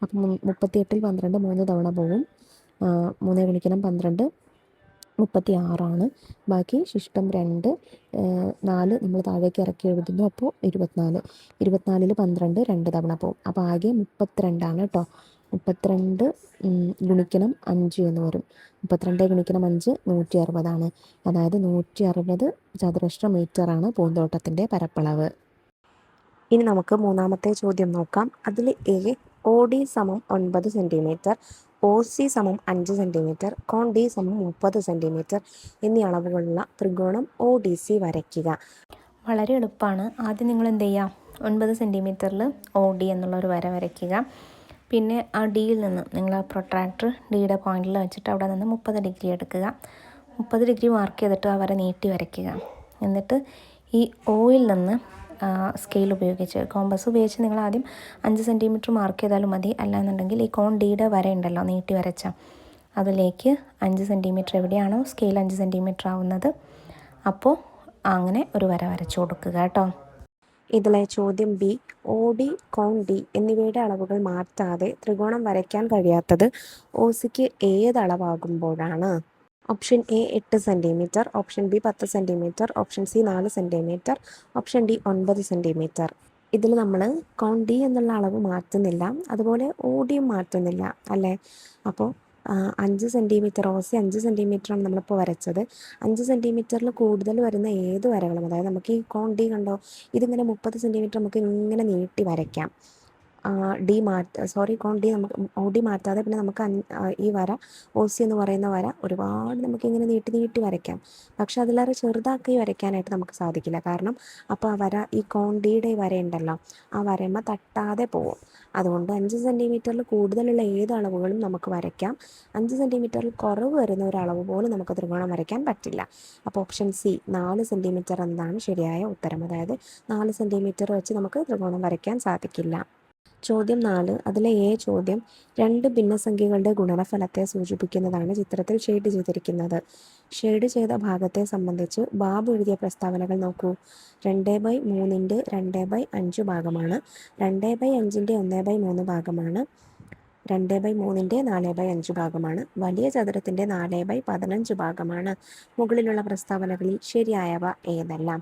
അപ്പം 38ൽ 12 3 തവണ പോകും. 3 ഗുണിക്കണം 12 36ആണ്. ബാക്കി ശിഷ്ടം 2, 4 നമ്മൾ താഴേക്ക് ഇറക്കി എഴുതുന്നു. അപ്പോൾ 24. 24ൽ 12 2 തവണ പോകും. അപ്പോൾ ആകെ 32ആണ് കേട്ടോ. 32 ഗുണിക്കണം 5 എന്ന് വരും. 32 ഗുണിക്കണം 5 160ആണ്. അതായത് 160 ചതുരശ്ര മീറ്ററാണ് പൂന്തോട്ടത്തിൻ്റെ പരപ്പളവ്. ഇനി നമുക്ക് മൂന്നാമത്തെ ചോദ്യം നോക്കാം. അതിൽ എ, ഒ ഡി സമം 9 സെൻറ്റിമീറ്റർ, ഒ സി സമം 5 സെൻറ്റിമീറ്റർ, കോൺ ഡി സമം 30 സെൻറ്റിമീറ്റർ എന്നീ അളവുകളുള്ള ത്രികോണം ഒ ഡി സി വരയ്ക്കുക. വളരെ എളുപ്പമാണ്. ആദ്യം നിങ്ങൾ എന്ത് ചെയ്യുക? 9 സെൻറ്റിമീറ്ററിൽ ഒ ഡി എന്നുള്ളൊരു വര വരയ്ക്കുക. പിന്നെ ആ ഡിയിൽ നിന്ന് നിങ്ങൾ ആ പ്രൊട്രാക്ടർ ഡിയുടെ പോയിന്റിൽ വെച്ചിട്ട് അവിടെ നിന്ന് 30 ഡിഗ്രി എടുക്കുക. 30 ഡിഗ്രി മാർക്ക് ചെയ്തിട്ട് ആ വര നീട്ടി വരയ്ക്കുക. എന്നിട്ട് ഈ ഒയിൽ നിന്ന് സ്കെയിൽ ഉപയോഗിച്ച്, കോമ്പസ് ഉപയോഗിച്ച് നിങ്ങൾ ആദ്യം 5 സെൻറ്റിമീറ്റർ മാർക്ക് ചെയ്താലും മതി. അല്ലാന്നുണ്ടെങ്കിൽ ഈ കോൺ ഡിയുടെ വര ഉണ്ടല്ലോ നീട്ടി വരച്ച, അതിലേക്ക് 5 സെൻറ്റിമീറ്റർ എവിടെയാണോ സ്കെയിൽ 5 സെൻറ്റിമീറ്റർ ആവുന്നത് അപ്പോൾ അങ്ങനെ ഒരു വര വരച്ചു കൊടുക്കുക കേട്ടോ. ഇതിലെ ചോദ്യം ബി, ഒ ഡി, കോൺ ഡി എന്നിവയുടെ അളവുകൾ മാറ്റാതെ ത്രികോണം വരയ്ക്കാൻ കഴിയാത്തത് ഒ സിക്ക് ഏത് അളവാകുമ്പോഴാണ്? Option A 8 centimetre, option B 10 centimetre, option C 4 centimetre, option D 9 centimetre. ഇതിൽ നമ്മൾ കോൺ ഡി എന്നുള്ള അളവ് മാറ്റുന്നില്ല, അതുപോലെ ഒ ഡിയും മാറ്റുന്നില്ല അല്ലേ? അപ്പോൾ 5 സെൻറ്റിമീറ്റർ, ഒ സി 5 സെൻറ്റിമീറ്ററാണ് നമ്മളിപ്പോൾ വരച്ചത്. 5 സെൻറ്റിമീറ്ററിൽ കൂടുതൽ വരുന്ന ഏത് വരകളും, അതായത് നമുക്ക് ഈ കോൺ ഡി കണ്ടോ, ഇതിങ്ങനെ 30 സെൻറ്റിമീറ്റർ നമുക്ക് ഇങ്ങനെ നീട്ടി വരയ്ക്കാം. കോൺ ഡി നമുക്ക് ഒ ഡി മാറ്റാതെ പിന്നെ നമുക്ക് ഈ വര ഒ സി എന്ന് പറയുന്ന വര ഒരുപാട് നമുക്കിങ്ങനെ നീട്ടി നീട്ടി വരയ്ക്കാം. പക്ഷെ അതിലേറെ ചെറുതാക്കി വരയ്ക്കാനായിട്ട് നമുക്ക് സാധിക്കില്ല. കാരണം അപ്പോൾ ആ വര ഈ കോൺ ഡിയുടെ വര ഉണ്ടല്ലോ, ആ വരയമ്മ തട്ടാതെ പോകും. അതുകൊണ്ട് 5 സെൻറ്റിമീറ്ററിൽ കൂടുതലുള്ള ഏത് അളവുകളും നമുക്ക് വരയ്ക്കാം. 5 സെൻറ്റിമീറ്ററിൽ കുറവ് വരുന്ന ഒരു അളവ് പോലും നമുക്ക് ത്രികോണം വരയ്ക്കാൻ പറ്റില്ല. അപ്പോൾ ഓപ്ഷൻ സി 4 സെൻറ്റിമീറ്റർ എന്നതാണ് ശരിയായ ഉത്തരം. അതായത് 4 സെൻറ്റിമീറ്റർ വെച്ച് നമുക്ക് ത്രികോണം വരയ്ക്കാൻ സാധിക്കില്ല. ചോദ്യം 4 അതിലെ ചോദ്യം രണ്ട് ഭിന്നസംഖ്യകളുടെ ഗുണനഫലത്തെ സൂചിപ്പിക്കുന്നതാണ് ചിത്രത്തിൽ ഷെയ്ഡ് ചെയ്തിരിക്കുന്നത്. ഷെയ്ഡ് ചെയ്ത ഭാഗത്തെ സംബന്ധിച്ച് ബാബു എഴുതിയ പ്രസ്താവനകൾ നോക്കൂ. 2/3 2/5 ഭാഗമാണ്. 2/5 1/3 ഭാഗമാണ്. 2/3 4/5 ഭാഗമാണ്. വലിയ ചതുരത്തിൻ്റെ 4/15 ഭാഗമാണ്. മുകളിലുള്ള പ്രസ്താവനകളിൽ ശരിയായവ ഏതെല്ലാം?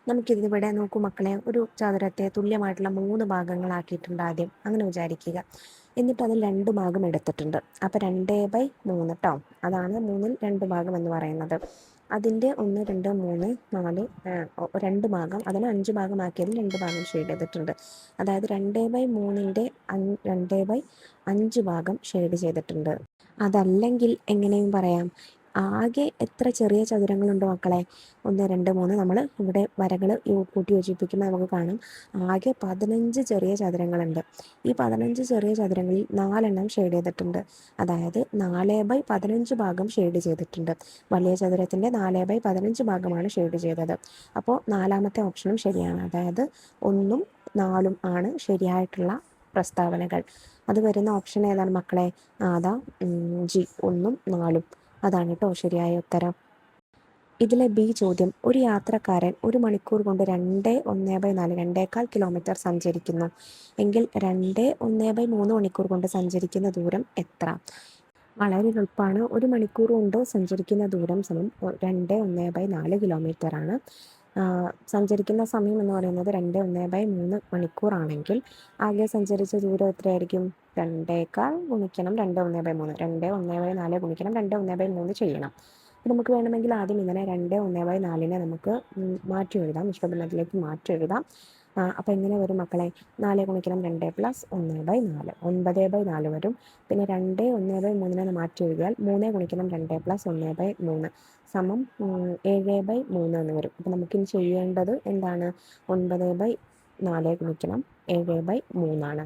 നമുക്കിതിവിടെ നോക്കൂ മക്കളെ, ഒരു ചതുരത്തെ തുല്യമായിട്ടുള്ള 3 ഭാഗങ്ങളാക്കിയിട്ടുണ്ട് ആദ്യം. അങ്ങനെ വിചാരിക്കുക. എന്നിട്ട് അതിൽ 2 ഭാഗം എടുത്തിട്ടുണ്ട്. അപ്പോൾ 2/3 കേട്ടോ, അതാണ് 3ൽ 2 ഭാഗം എന്ന് പറയുന്നത്. അതിൻ്റെ 1 2 3 4 2 ഭാഗം, അതിന് 5 ഭാഗമാക്കിയതിൽ 2 ഭാഗം ഷെയ്ഡ് ചെയ്തിട്ടുണ്ട്. അതായത് 2/3ൻ്റെ 2/5 ഭാഗം ഷെയ്ഡ് ചെയ്തിട്ടുണ്ട്. അതല്ലെങ്കിൽ എങ്ങനെയും പറയാം, ആകെ എത്ര ചെറിയ ചതുരങ്ങളുണ്ടോ മക്കളെ, 1 2 3 നമ്മൾ ഇവിടെ വരകൾ കൂട്ടി യോജിപ്പിക്കുമ്പോൾ നമുക്ക് കാണാം ആകെ 15 ചെറിയ ചതുരങ്ങളുണ്ട്. ഈ 15 ചെറിയ ചതുരങ്ങളിൽ 4 ഷെയ്ഡ് ചെയ്തിട്ടുണ്ട്. അതായത് 4/15 ഭാഗം ഷെയ്ഡ് ചെയ്തിട്ടുണ്ട്. വലിയ ചതുരത്തിൻ്റെ 4/15 ഭാഗമാണ് ഷെയ്ഡ് ചെയ്തത്. അപ്പോൾ 4ാമത്തെ ഓപ്ഷനും ശരിയാണ്. അതായത് 1ഉം 4ഉം ആണ് ശരിയായിട്ടുള്ള പ്രസ്താവനകൾ. അത് വരുന്ന ഓപ്ഷൻ ഏതാണ് മക്കളെ? അതാ ജി, 1ഉം 4ഉം. അതാണ് കേട്ടോ ശരിയായ ഉത്തരം. ഇതിലെ ബി ചോദ്യം, ഒരു യാത്രക്കാരൻ 1 മണിക്കൂർ കൊണ്ട് 2/1/4 2.25 കിലോമീറ്റർ സഞ്ചരിക്കുന്നു എങ്കിൽ 2/1/3 മണിക്കൂർ കൊണ്ട് സഞ്ചരിക്കുന്ന ദൂരം എത്ര? വളരെ എളുപ്പമാണ്. 1 മണിക്കൂർ കൊണ്ട് സഞ്ചരിക്കുന്ന ദൂരം സമം 2/1/4 കിലോമീറ്റർ ആണ്. സഞ്ചരിക്കുന്ന സമയം എന്ന് പറയുന്നത് 2/1/3 മണിക്കൂറാണെങ്കിൽ ആകെ സഞ്ചരിച്ച ദൂരം എത്രയായിരിക്കും? 2 ഗുണിക്കണം 2/1/3, 2/1/4 ഗുണിക്കണം 2/1/3 ചെയ്യണം. അപ്പോൾ നമുക്ക് വേണമെങ്കിൽ ആദ്യം ഇങ്ങനെ 2/1/4 നമുക്ക് മാറ്റി എഴുതാം, നിഷ്പ്രഭത്തിലേക്ക് മാറ്റി എഴുതാം. അപ്പോൾ എങ്ങനെ വരും മക്കളെ? 4 ഗുണിക്കണം 2 പ്ലസ് 1/4 9/4 വരും. പിന്നെ 2/1/3 മാറ്റി എഴുതിയാൽ 3 ഗുണിക്കണം 2 പ്ലസ് 1/3 സമം 7/3 എന്ന് വരും. അപ്പോൾ നമുക്കിനി ചെയ്യേണ്ടത് എന്താണ്? 9/4 ഗുണിക്കണം 7/3 ആണ്.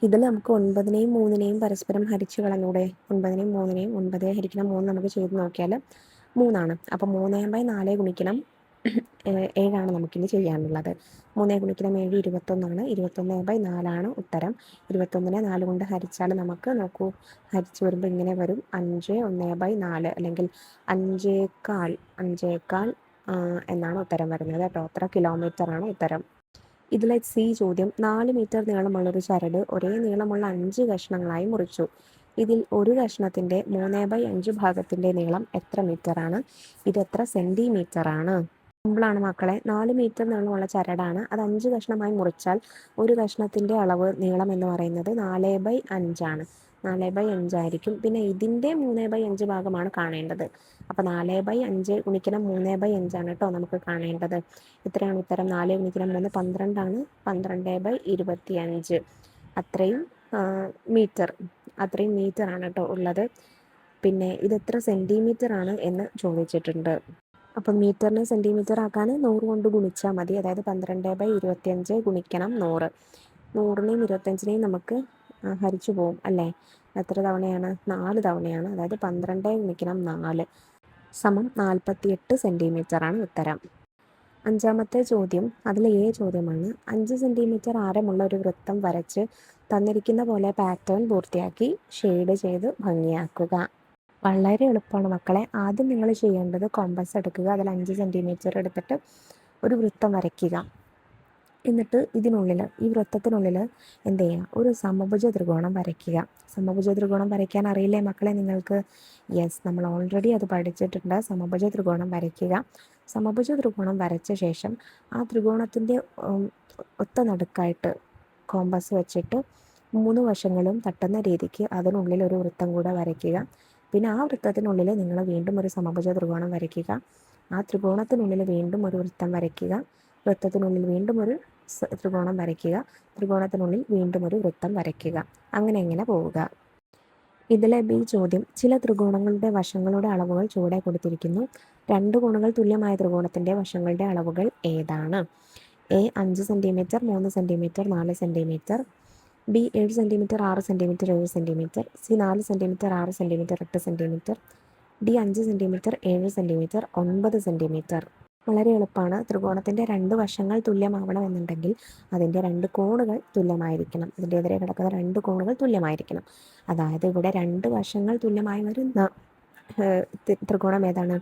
ഇതിൽ നമുക്ക് 9നെയും 3നെയും പരസ്പരം ഹരിച്ചു കളഞ്ഞൂടെ? 9നെയും 3നെയും 9 ഹരിക്കണം 3 നമുക്ക് ചെയ്ത് നോക്കിയാൽ 3 അപ്പോൾ 3/4 ഗുണിക്കണം 7 നമുക്കിനി ചെയ്യാനുള്ളത്. 3 ഗുണിക്കണം 7 21 21/4 ഉത്തരം. 21നെ 4 കൊണ്ട് ഹരിച്ചാൽ നമുക്ക് നോക്കൂ, ഹരിച്ചു വരുമ്പോൾ ഇങ്ങനെ വരും 5/1/4 അല്ലെങ്കിൽ 5/4 എന്നാണ് ഉത്തരം വരുന്നത് കേട്ടോ. അത്ര കിലോമീറ്ററാണ് ഉത്തരം. ഇതിലെ സി ചോദ്യം, 4 മീറ്റർ നീളമുള്ളൊരു ചരട് ഒരേ നീളമുള്ള 5 കഷ്ണങ്ങളായി മുറിച്ചു. ഇതിൽ ഒരു കഷ്ണത്തിൻ്റെ 3/5 ഭാഗത്തിൻ്റെ നീളം എത്ര മീറ്ററാണ്? ഇത് എത്ര സെൻറ്റിമീറ്ററാണ്? സിമ്പിളാണ് മക്കളെ. 4 മീറ്റർ നീളമുള്ള ചരടാണ്. അത് 5 കഷ്ണമായി മുറിച്ചാൽ ഒരു കഷ്ണത്തിൻ്റെ അളവ് നീളം എന്ന് പറയുന്നത് 4/5 ആണ്. 4/5 ആയിരിക്കും. പിന്നെ ഇതിൻ്റെ 3/5 ഭാഗമാണ് കാണേണ്ടത്. അപ്പോൾ 4/5 ഗുണിക്കണം 3/5 ആണ് കേട്ടോ നമുക്ക് കാണേണ്ടത്. എത്രയാണ് ഉത്തരം? 4 ഗുണിക്കണം 3 12 ആണ്. 12/25 അത്രയും മീറ്റർ ആണ് കേട്ടോ ഉള്ളത്. പിന്നെ ഇത് എത്ര സെൻറ്റിമീറ്റർ ആണ് എന്ന് ചോദിച്ചിട്ടുണ്ട്. അപ്പം മീറ്ററിനെ സെൻറ്റിമീറ്റർ ആക്കാൻ 100 കൊണ്ട് ഗുണിച്ചാൽ മതി. അതായത് 12/25 ഗുണിക്കണം 100. 100നെയും 25നെയും നമുക്ക് ഹരിച്ചു പോകും അല്ലേ? എത്ര തവണയാണ്? 4 തവണയാണ്. അതായത് 12 ഗുണിക്കണം 4 സമം 48 സെൻറ്റിമീറ്ററാണ് ഉത്തരം. 5ാമത്തെ ചോദ്യം, അതിലെ ചോദ്യമാണ്. 5 സെൻറ്റിമീറ്റർ ആരമുള്ള ഒരു വൃത്തം വരച്ച് തന്നിരിക്കുന്ന പോലെ പാറ്റേൺ പൂർത്തിയാക്കി ഷെയ്ഡ് ചെയ്ത് ഭംഗിയാക്കുക. വളരെ എളുപ്പമാണ് മക്കളെ. ആദ്യം നിങ്ങൾ ചെയ്യേണ്ടത് കോമ്പസ് എടുക്കുക, അതിൽ 5 സെൻറ്റിമീറ്റർ എടുത്തിട്ട് ഒരു വൃത്തം വരയ്ക്കുക. എന്നിട്ട് ഈ വൃത്തത്തിനുള്ളിൽ എന്ത് ചെയ്യുക? ഒരു സമഭുജ ത്രികോണം വരയ്ക്കുക. സമഭുജ ത്രികോണം വരയ്ക്കാൻ അറിയില്ലേ മക്കളെ നിങ്ങൾക്ക്? യെസ്, നമ്മൾ ഓൾറെഡി അത് പഠിച്ചിട്ടുണ്ട്. സമഭുജ ത്രികോണം വരയ്ക്കുക. സമഭുജ ത്രികോണം വരച്ച ശേഷം ആ ത്രികോണത്തിൻ്റെ ഒത്ത നടുക്കായിട്ട് കോമ്പസ് വെച്ചിട്ട് 3 വശങ്ങളും തട്ടുന്ന രീതിക്ക് അതിനുള്ളിൽ ഒരു വൃത്തം കൂടെ വരയ്ക്കുക. പിന്നെ ആ വൃത്തത്തിനുള്ളിൽ നിങ്ങൾ വീണ്ടും ഒരു സമഭുജ ത്രികോണം വരയ്ക്കുക. ആ ത്രികോണത്തിനുള്ളിൽ വീണ്ടും ഒരു വൃത്തം വരയ്ക്കുക. വൃത്തത്തിനുള്ളിൽ വീണ്ടും ഒരു ത്രികോണം വരയ്ക്കുക. ത്രികോണത്തിനുള്ളിൽ വീണ്ടും ഒരു വൃത്തം വരയ്ക്കുക. അങ്ങനെ പോവുക. ഇതിലെ ബി ചോദ്യം, ചില ത്രികോണങ്ങളുടെ വശങ്ങളുടെ അളവുകൾ ചുവടെ കൊടുത്തിരിക്കുന്നു. 2 കോണുകൾ തുല്യമായ ത്രികോണത്തിൻ്റെ വശങ്ങളുടെ അളവുകൾ ഏതാണ്? A 5 centimetre 3 centimetre 4 centimetre, B 7 centimetre 6 centimetre 7 centimetre, C 4 centimetre 6 centimetre 8 centimetre, D 5 centimetre 7 centimetre 9 centimetre. വളരെ എളുപ്പമാണ്. ത്രികോണത്തിൻ്റെ രണ്ട് വശങ്ങൾ തുല്യമാവണമെന്നുണ്ടെങ്കിൽ അതിൻ്റെ രണ്ട് കോണുകൾ തുല്യമായിരിക്കണം. ഇതിൻ്റെ എതിരെ കിടക്കുന്ന രണ്ട് കോണുകൾ തുല്യമായിരിക്കണം. അതായത് ഇവിടെ രണ്ട് വശങ്ങൾ തുല്യമായി വരുന്ന ത്രികോണം ഏതാണ്?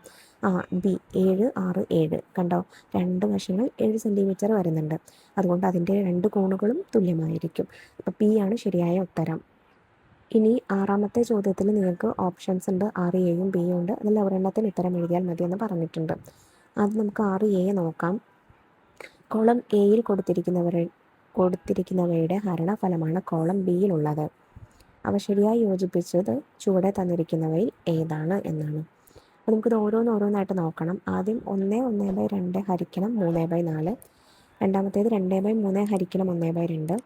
ബി 7, 6, 7 കണ്ടോ, രണ്ട് വശങ്ങൾ 7 സെൻറ്റിമീറ്റർ വരുന്നുണ്ട്. അതുകൊണ്ട് അതിൻ്റെ രണ്ട് കോണുകളും തുല്യമായിരിക്കും. അപ്പോൾ പി ആണ് ശരിയായ ഉത്തരം. ഇനി ആറാമത്തെ ചോദ്യത്തിൽ നിങ്ങൾക്ക് ഓപ്ഷൻസ് ഉണ്ട്, 6, 7, ബിയും ഉണ്ട്. അതിൽ ഒരെണ്ണത്തിന് ഉത്തരം എഴുതിയാൽ മതി എന്ന് പറഞ്ഞിട്ടുണ്ട്. അത് നമുക്ക് 6A നോക്കാം. കോളം എയിൽ കൊടുത്തിരിക്കുന്നവയുടെ ഹരണഫലമാണ് കോളം ബിയിലുള്ളത്. അവ ശരിയായി യോജിപ്പിച്ചത് ചുവടെ തന്നിരിക്കുന്നവയിൽ ഏതാണ് എന്നാണ്. അപ്പോൾ നമുക്കിത് ഓരോന്നായിട്ട് നോക്കണം. ആദ്യം 1/2 ഹരിക്കണം 3/4. രണ്ടാമത്തേത് 2/3 ഹരിക്കണം 1/2.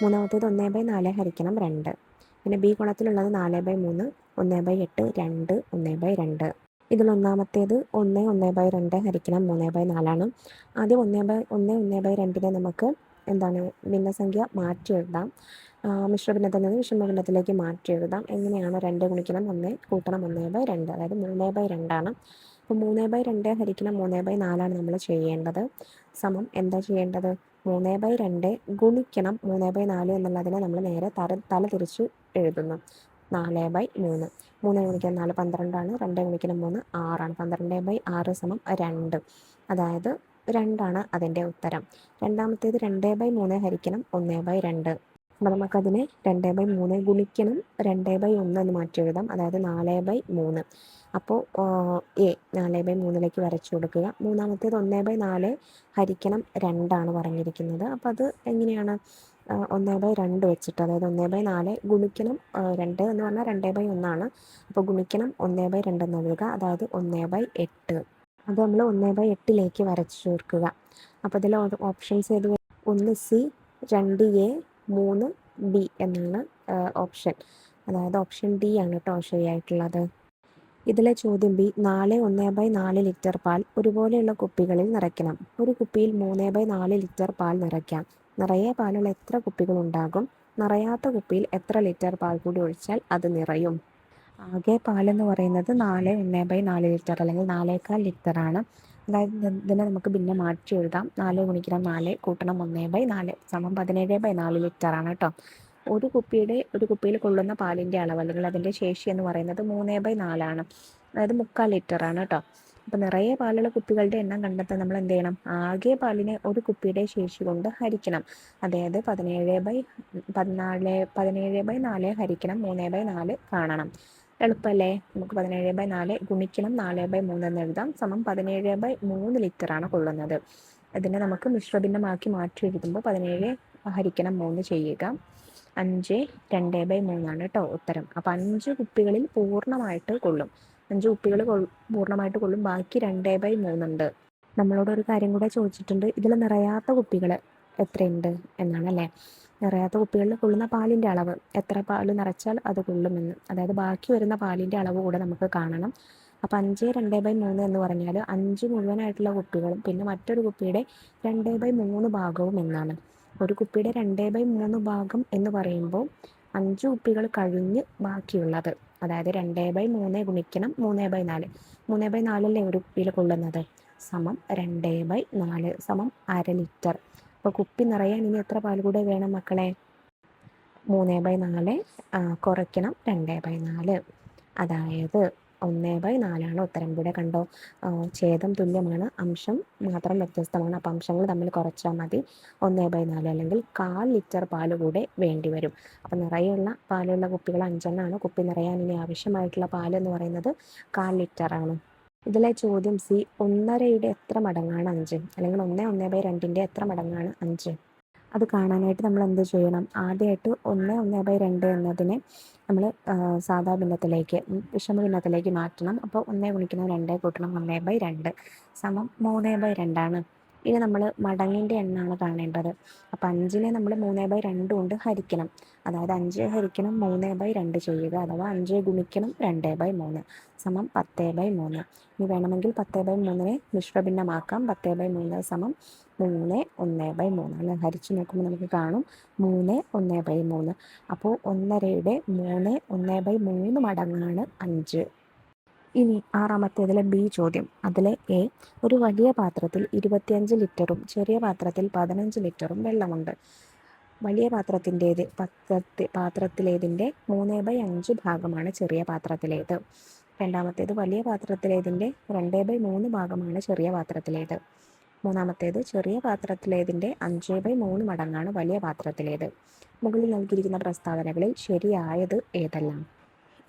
മൂന്നാമത്തേത് 1/4 ഹരിക്കണം 2. പിന്നെ ബി കോളത്തിലുള്ളത് 4/3, 1/8, 2, 1/2. ഇതിലൊന്നാമത്തേത് 1/2 ഹരിക്കണം 3/4 ആണ്. ആദ്യം 1/2 നമുക്ക് എന്താണ് ഭിന്നസംഖ്യ മാറ്റി എഴുതാം. മിശ്രഭിന്നത്തിൽ നിന്ന് വിഷമഭിന്നത്തിലേക്ക് മാറ്റി എഴുതാം. എങ്ങനെയാണ്? 2 ഗുണിക്കണം 1 കൂട്ടണം 1/2, അതായത് 3/2 ആണ്. അപ്പോൾ 3/2 ഹരിക്കണം 3/4 നമ്മൾ ചെയ്യേണ്ടത്. സമം എന്താ ചെയ്യേണ്ടത്? 3/2 ഗുണിക്കണം 3/4 എന്നുള്ളതിനെ നമ്മൾ നേരെ തല തിരിച്ച് എഴുതുന്നു. 4/3. 3 ഗുണിക്കണം 4 12 ആണ്. 2 ഗുണിക്കണം 3 6 ആണ്. 12/6 സമം 2. അതായത് 2 ആണ് അതിൻ്റെ ഉത്തരം. രണ്ടാമത്തേത് 2/3 ഹരിക്കണം 1/2. അപ്പോൾ നമുക്കതിനെ 2/3 ഗുണിക്കണം 2/1 എന്ന് മാറ്റി എഴുതാം. അതായത് 4/3. അപ്പോൾ 4/3 വരച്ചു കൊടുക്കുക. മൂന്നാമത്തേത് 1/4 ഹരിക്കണം 2 ആണ് പറഞ്ഞിരിക്കുന്നത്. അപ്പോൾ അത് എങ്ങനെയാണ്? 1/2 വെച്ചിട്ട്, അതായത് 1/4 ഗുണിക്കണം 2 എന്ന് പറഞ്ഞാൽ 2/1 ആണ്. അപ്പോൾ ഗുണിക്കണം 1/2 എന്ന് എഴുതുക, അതായത് 1/8. അത് നമ്മൾ 1/8 വരച്ചു ചേർക്കുക. അപ്പോൾ ഇതിൽ ഓപ്ഷൻസ് ഏത്? 1C, 2A, 3B എന്നാണ് ഓപ്ഷൻ. അതായത് ഓപ്ഷൻ ഡി ആണ് കേട്ടോ ശരിയായിട്ടുള്ളത്. ഇതിലെ ചോദ്യം ബി. 1/4 ലിറ്റർ പാൽ ഒരുപോലെയുള്ള കുപ്പികളിൽ നിറയ്ക്കണം. ഒരു കുപ്പിയിൽ 3/4 ലിറ്റർ പാൽ നിറയ്ക്കാം. നിറയെ പാലുള്ള എത്ര കുപ്പികൾ ഉണ്ടാകും? നിറയാത്ത കുപ്പിയിൽ എത്ര ലിറ്റർ പാൽ കൂടി ഒഴിച്ചാൽ അത് നിറയും? ആകെ പാലെന്ന് പറയുന്നത് 1/4 ലിറ്റർ അല്ലെങ്കിൽ 4.25 ലിറ്ററാണ്. അതായത് ഇതിനെ നമുക്ക് പിന്നെ മാറ്റി എഴുതാം. 4 ഗുണിക്കണം 4 കൂട്ടണം 1/4 സമം 17/4 ലിറ്ററാണ് കേട്ടോ. ഒരു കുപ്പിയിൽ കൊള്ളുന്ന പാലിൻ്റെ അളവ് അല്ലെങ്കിൽ അതിൻ്റെ ശേഷി എന്ന് പറയുന്നത് 3/4 ആണ്. അതായത് 3/4 ലിറ്ററാണ് കേട്ടോ. അപ്പോൾ നിറയെ പാലുള്ള കുപ്പികളുടെ എണ്ണം കണ്ടെത്താൻ നമ്മൾ എന്ത് ചെയ്യണം? ആകെ പാലിനെ ഒരു കുപ്പിയുടെ ശേഷി കൊണ്ട് ഹരിക്കണം. അതായത് 17/4 ഹരിക്കണം 3/4 കാണണം. എളുപ്പമല്ലേ? നമുക്ക് 17/4 ഗുണിക്കണം 4/3 എന്ന് എഴുതാം. സമം 17/3 ലിറ്ററാണ് കൊള്ളുന്നത്. ഇതിനെ നമുക്ക് മിശ്രഭിന്നമാക്കി മാറ്റി എഴുതുമ്പോൾ 17 ഹരിക്കണം 3 ചെയ്യുക. 5, 2/3 ആണ് കേട്ടോ ഉത്തരം. അപ്പോൾ 5 കുപ്പികളിൽ പൂർണ്ണമായിട്ട് കൊള്ളും. 5 കുപ്പികൾ പൂർണ്ണമായിട്ട് കൊള്ളും. ബാക്കി 2/3 ഉണ്ട്. നമ്മളോട് ഒരു കാര്യം കൂടെ ചോദിച്ചിട്ടുണ്ട്. ഇതിൽ നിറയാത്ത കുപ്പികൾ എത്രയുണ്ട് എന്നാണല്ലേ. നിറയാത്ത കുപ്പികളിൽ കൊള്ളുന്ന പാലിൻ്റെ അളവ്, എത്ര പാൽ നിറച്ചാൽ അത് കൊള്ളുമെന്ന്, അതായത് ബാക്കി വരുന്ന പാലിൻ്റെ അളവ് കൂടെ നമുക്ക് കാണണം. അപ്പോൾ 5, 2/3 എന്ന് പറഞ്ഞാൽ 5 മുഴുവനായിട്ടുള്ള കുപ്പികളും പിന്നെ മറ്റൊരു കുപ്പിയുടെ 2/3 ഭാഗവും എന്നാണ്. ഒരു കുപ്പിയുടെ 2/3 ഭാഗം എന്ന് പറയുമ്പോൾ 5 കുപ്പികൾ കഴിഞ്ഞ് ബാക്കിയുള്ളത്, അതായത് 2/3 ഗുണിക്കണം 3/4. 3/4 അല്ലേ ഒരു കുപ്പിയിൽ കൊള്ളുന്നത്? സമം 2/4 സമം 1/2 ലിറ്റർ. അപ്പോൾ കുപ്പി നിറയാൻ ഇനി എത്ര പാൽ കൂടെ വേണം മക്കളെ? 3/4 കുറയ്ക്കണം 2/4, അതായത് 1/4 ഉത്തരം. ഇവിടെ കണ്ടോ, ഛേദം തുല്യമാണ്, അംശം മാത്രം വ്യത്യസ്തമാണ്. അപ്പം അംശങ്ങൾ തമ്മിൽ കുറച്ചാൽ മതി. 1/4 അല്ലെങ്കിൽ 1/4 ലിറ്റർ പാൽ കൂടെ വേണ്ടി വരും. അപ്പം നിറയുള്ള പാലുള്ള കുപ്പികൾ 5 കുപ്പി നിറയാൻ ഇനി ആവശ്യമായിട്ടുള്ള പാൽ എന്ന് പറയുന്നത് 1/4 ലിറ്ററാണ്. ഇതിലെ ചോദ്യം സി. 1/2 എത്ര മടങ്ങാണ് 5? അല്ലെങ്കിൽ 1/2 എത്ര മടങ്ങാണ് 5? അത് കാണാനായിട്ട് നമ്മൾ എന്ത് ചെയ്യണം? ആദ്യമായിട്ട് 1/2 എന്നതിനെ നമ്മൾ സാധാ ഭിന്നത്തിലേക്ക് വിഷമഭിന്നത്തിലേക്ക് മാറ്റണം. അപ്പോൾ 1 ഗുണിക്കണം 2 കൂട്ടണം 1/2 സമം 3/2 ആണ്. ഇനി നമ്മൾ മടങ്ങിൻ്റെ എണ്ണമാണ് കാണേണ്ടത്. അപ്പോൾ 5നെ നമ്മൾ 3/2 കൊണ്ട് ഹരിക്കണം. അതായത് 5 ഹരിക്കണം 3/2 ചെയ്യുക, അഥവാ 5 ഗുണിക്കണം 2/3 സമം 10/3. ഇനി വേണമെങ്കിൽ 10/3 മിശ്രഭിന്നമാക്കാം. 10/3 സമം 3 1/3 അല്ലെ. ഹരിച്ചു നോക്കുമ്പോൾ നമുക്ക് കാണും 3 1/3. അപ്പോൾ 1/2 3 1/3 മടങ്ങാണ് 5. ഇനി ആറാമത്തേതിലെ ബി ചോദ്യം. അതിലെ എ, ഒരു വലിയ പാത്രത്തിൽ 25 ലിറ്ററും ചെറിയ പാത്രത്തിൽ 15 ലിറ്ററും വെള്ളമുണ്ട്. വലിയ പാത്രത്തിലേതിൻ്റെ 3/5 ഭാഗമാണ് ചെറിയ പാത്രത്തിലേത്. രണ്ടാമത്തേത്, വലിയ പാത്രത്തിലേതിൻ്റെ 2/3 ഭാഗമാണ് ചെറിയ പാത്രത്തിലേത്. മൂന്നാമത്തേത്, ചെറിയ പാത്രത്തിലേതിൻ്റെ 5/3 മടങ്ങാണ് വലിയ പാത്രത്തിലേത്. മുകളിൽ നൽകിയിരിക്കുന്ന പ്രസ്താവനകളിൽ ശരിയായത് ഏതെല്ലാം?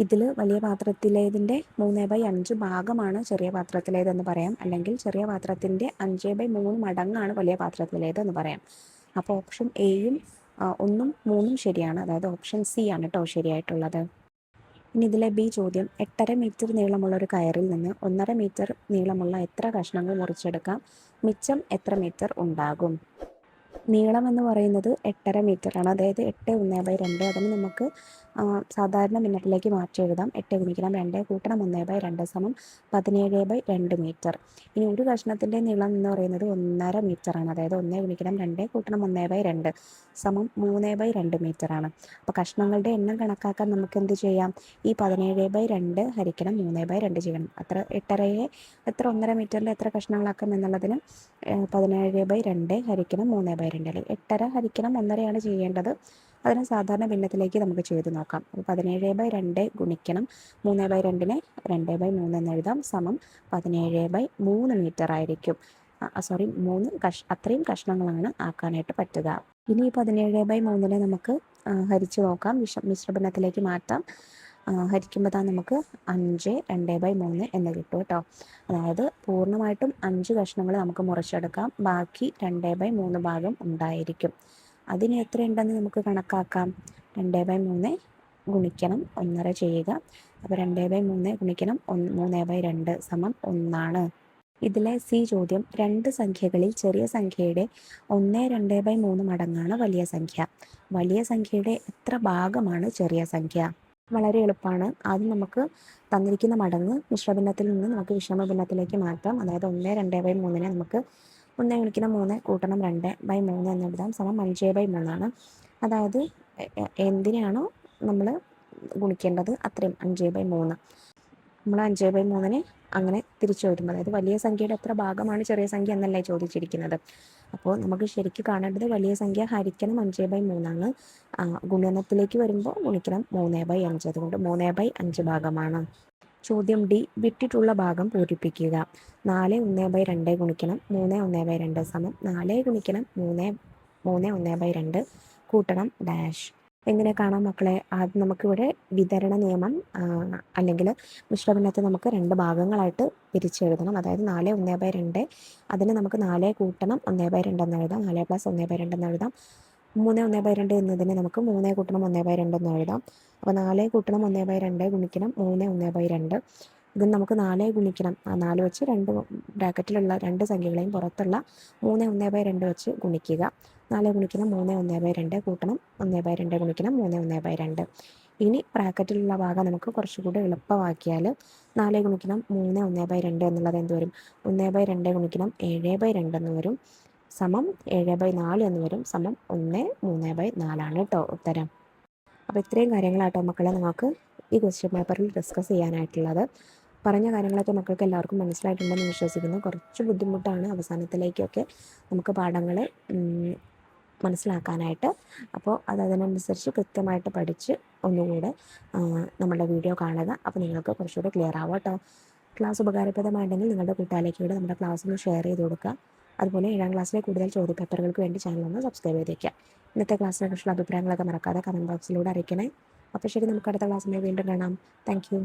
ഇതിൽ വലിയ പാത്രത്തിലേതിൻ്റെ 3/5 ഭാഗമാണ് ചെറിയ പാത്രത്തിലേതെന്ന് പറയാം, അല്ലെങ്കിൽ ചെറിയ പാത്രത്തിൻ്റെ 5/3 മടങ്ങാണ് വലിയ പാത്രത്തിലേതെന്ന് പറയാം. അപ്പോൾ ഓപ്ഷൻ എയും 1ഉം 3ഉം ശരിയാണ്. അതായത് ഓപ്ഷൻ സി ആണ് കേട്ടോ ശരിയായിട്ടുള്ളത്. ഇനി ഇതിലെ ബി ചോദ്യം. 8.5 മീറ്റർ നീളമുള്ള ഒരു കയറിൽ നിന്ന് 1.5 മീറ്റർ നീളമുള്ള എത്ര കഷ്ണങ്ങൾ മുറിച്ചെടുക്കാം? മിച്ചം എത്ര മീറ്റർ ഉണ്ടാകും? നീളം എന്ന് പറയുന്നത് 8.5 മീറ്ററാണ്. അതായത് 8 1/2. അതിന് നമുക്ക് സാധാരണ ഭിന്നത്തിലേക്ക് മാറ്റി എഴുതാം. 8 ഗുണിക്കണം 2 കൂട്ടണം 1/2 സമം 17/2 മീറ്റർ. ഇനി ഒരു കഷ്ണത്തിൻ്റെ നീളം എന്ന് പറയുന്നത് 1.5 മീറ്ററാണ്. അതായത് 1 ഗുണിക്കണം 2 കൂട്ടണം 1/2 സമം 3/2 മീറ്ററാണ്. അപ്പോൾ കഷ്ണങ്ങളുടെ എണ്ണം കണക്കാക്കാൻ നമുക്ക് എന്ത് ചെയ്യാം? ഈ 17/2 ഹരിക്കണം 3/2 ചെയ്യണം. അത്ര 8.5 എത്ര 1.5 മീറ്ററിൻ്റെ എത്ര കഷ്ണങ്ങളാക്കാം എന്നുള്ളതിന് 17/2 ഹരിക്കണം 3/2. 8.5 ഹരിക്കണം 1.5 ചെയ്യേണ്ടത്. അതിന് സാധാരണ ഭിന്നത്തിലേക്ക് നമുക്ക് ചെയ്ത് നോക്കാം. അപ്പോൾ 17/2 ഗുണിക്കണം 3/2 2/3 എന്ന് എഴുതാം. സമം 17/3 മീറ്റർ ആയിരിക്കും. അത്രയും കഷ്ണങ്ങളാണ് ആക്കാനായിട്ട് പറ്റുക. ഇനി 17/3 നമുക്ക് ഹരിച്ച് നോക്കാം. മിശ്രഭിന്നത്തിലേക്ക് മാറ്റാം. ഹരിക്കുമ്പോൾ നമുക്ക് 5 2/3 എന്ന് കിട്ടും കേട്ടോ. അതായത് പൂർണ്ണമായിട്ടും 5 കഷ്ണങ്ങൾ നമുക്ക് മുറിച്ചെടുക്കാം. ബാക്കി 2/3 ഭാഗം ഉണ്ടായിരിക്കും. അതിന് എത്രയുണ്ടെന്ന് നമുക്ക് കണക്കാക്കാം. 2/3 ഗുണിക്കണം 1.5 ചെയ്യുക. അപ്പോൾ 2/3 ഗുണിക്കണം 3/2 സമം 1 ഇതിലെ സി ചോദ്യം. 2 സംഖ്യകളിൽ ചെറിയ സംഖ്യയുടെ 1 2/3 മടങ്ങാണ് വലിയ സംഖ്യ. വലിയ സംഖ്യയുടെ എത്ര ഭാഗമാണ് ചെറിയ സംഖ്യ? വളരെ എളുപ്പമാണ്. ആദ്യം നമുക്ക് തന്നിരിക്കുന്ന മടങ്ങ് മിശ്രഭിന്നത്തിൽ നിന്ന് നമുക്ക് വിഷമഭിന്നത്തിലേക്ക് മാറ്റാം. അതായത് 1 2/3 നമുക്ക് 1 ഗുണിക്കണം 3 കൂട്ടണം 2/3 എന്ന് എഴുതാം. സമം 5/3 അതായത് എന്തിനാണോ നമ്മൾ ഗുണിക്കേണ്ടത് അത്രയും 5/3. നമ്മൾ 5/3 അങ്ങനെ തിരിച്ചു എഴുതുമ്പോൾ, അതായത് വലിയ സംഖ്യയുടെ എത്ര ഭാഗമാണ് ചെറിയ സംഖ്യ എന്നല്ലേ ചോദിച്ചിരിക്കുന്നത്. അപ്പോൾ നമുക്ക് ശരിക്കും കാണേണ്ടത് വലിയ സംഖ്യ ഹരിക്കണം 5/3. ഗുണനത്തിലേക്ക് വരുമ്പോൾ ഗുണിക്കണം 3/5. അതുകൊണ്ട് 3/5 ഭാഗമാണ്. ചോദ്യം ഡി. വിട്ടിട്ടുള്ള ഭാഗം പൂരിപ്പിക്കുക. 4 1/2 ഗുണിക്കണം 3 1/2 സമം 4 ഗുണിക്കണം 3 1/2 കൂട്ടണം ഡാഷ്. എങ്ങനെ കാണാം മക്കളെ? ആദ്യം നമുക്കിവിടെ വിതരണ നിയമം അല്ലെങ്കിൽ മിശ്രഭിന്നത്തെ നമുക്ക് 2 ഭാഗങ്ങളായിട്ട് പിരിച്ചെഴുതണം. അതായത് 4 1/2 അതിന് നമുക്ക് 4 കൂട്ടണം 1/2 എന്ന് എഴുതാം. 4 + 1/2 എന്ന് എഴുതാം. 3 1/2 എന്നതിന് നമുക്ക് 3 കൂട്ടണം 1/2 എന്ന് എഴുതാം. അപ്പോൾ 4 കൂട്ടണം 1/2 ഗുണിക്കണം 3 1/2. ഇതിന് നമുക്ക് 4 ഗുണിക്കണം 4 വെച്ച് 2 ബ്രാക്കറ്റിലുള്ള 2 സംഖ്യകളെയും പുറത്തുള്ള 3 1/2 വെച്ച് ഗുണിക്കുക. 4 ഗുണിക്കണം 3 1/2 കൂട്ടണം 1/2 ഗുണിക്കണം 3 1/2. ഇനി ബ്രാക്കറ്റിലുള്ള ഭാഗം നമുക്ക് കുറച്ചുകൂടി എളുപ്പമാക്കിയാൽ 4 ഗുണിക്കണം 3 1/2 എന്നുള്ളത് എന്ത് വരും? 1/2 ഗുണിക്കണം 7/2 എന്ന് വരും. സമം 7/4 എന്ന് വരും. സമം 1 3/4 കേട്ടോ ഉത്തരം. അപ്പോൾ ഇത്രയും കാര്യങ്ങളാട്ടോ മക്കളെ നമുക്ക് ഈ ക്വസ്റ്റ്യൻ പേപ്പറിൽ ഡിസ്കസ് ചെയ്യാനായിട്ടുള്ളത്. പറഞ്ഞ കാര്യങ്ങളൊക്കെ മക്കൾക്ക് എല്ലാവർക്കും മനസ്സിലായിട്ടുണ്ടെന്ന് വിശ്വസിക്കുന്നു. കുറച്ച് ബുദ്ധിമുട്ടാണ് അവസാനത്തിലേക്കൊക്കെ നമുക്ക് പാഠങ്ങൾ മനസ്സിലാക്കാനായിട്ട്. അപ്പോൾ അതിനനുസരിച്ച് കൃത്യമായിട്ട് പഠിച്ച് ഒന്നുകൂടെ നമ്മുടെ വീഡിയോ കാണുക. അപ്പോൾ നിങ്ങൾക്ക് കുറച്ചുകൂടെ ക്ലിയർ ആവും കേട്ടോ. ക്ലാസ് ഉപകാരപ്രദമായിട്ടുണ്ടെങ്കിൽ നിങ്ങളുടെ കൂട്ടുകാരിലേക്ക് നമ്മുടെ ക്ലാസ് ഒന്ന് ഷെയർ ചെയ്ത് കൊടുക്കുക. അതുപോലെ 7ാം ക്ലാസ്സിലെ കൂടുതൽ ചോദ്യപേപ്പറുകൾക്ക് വേണ്ടി ചാനൽ ഒന്ന് സബ്സ്ക്രൈബ് ചെയ്തേക്കുക. ഇന്നത്തെ ക്ലാസ്സിനെ കുറിച്ചുള്ള അഭിപ്രായങ്ങളൊക്കെ മറക്കാതെ കമൻറ്റ് ബോക്സിലൂടെ അറിയിക്കണേ. അപ്പോൾ ശരി, നമുക്ക് അടുത്ത ക്ലാസ്സിൽ വീണ്ടും കാണാം. Thank you.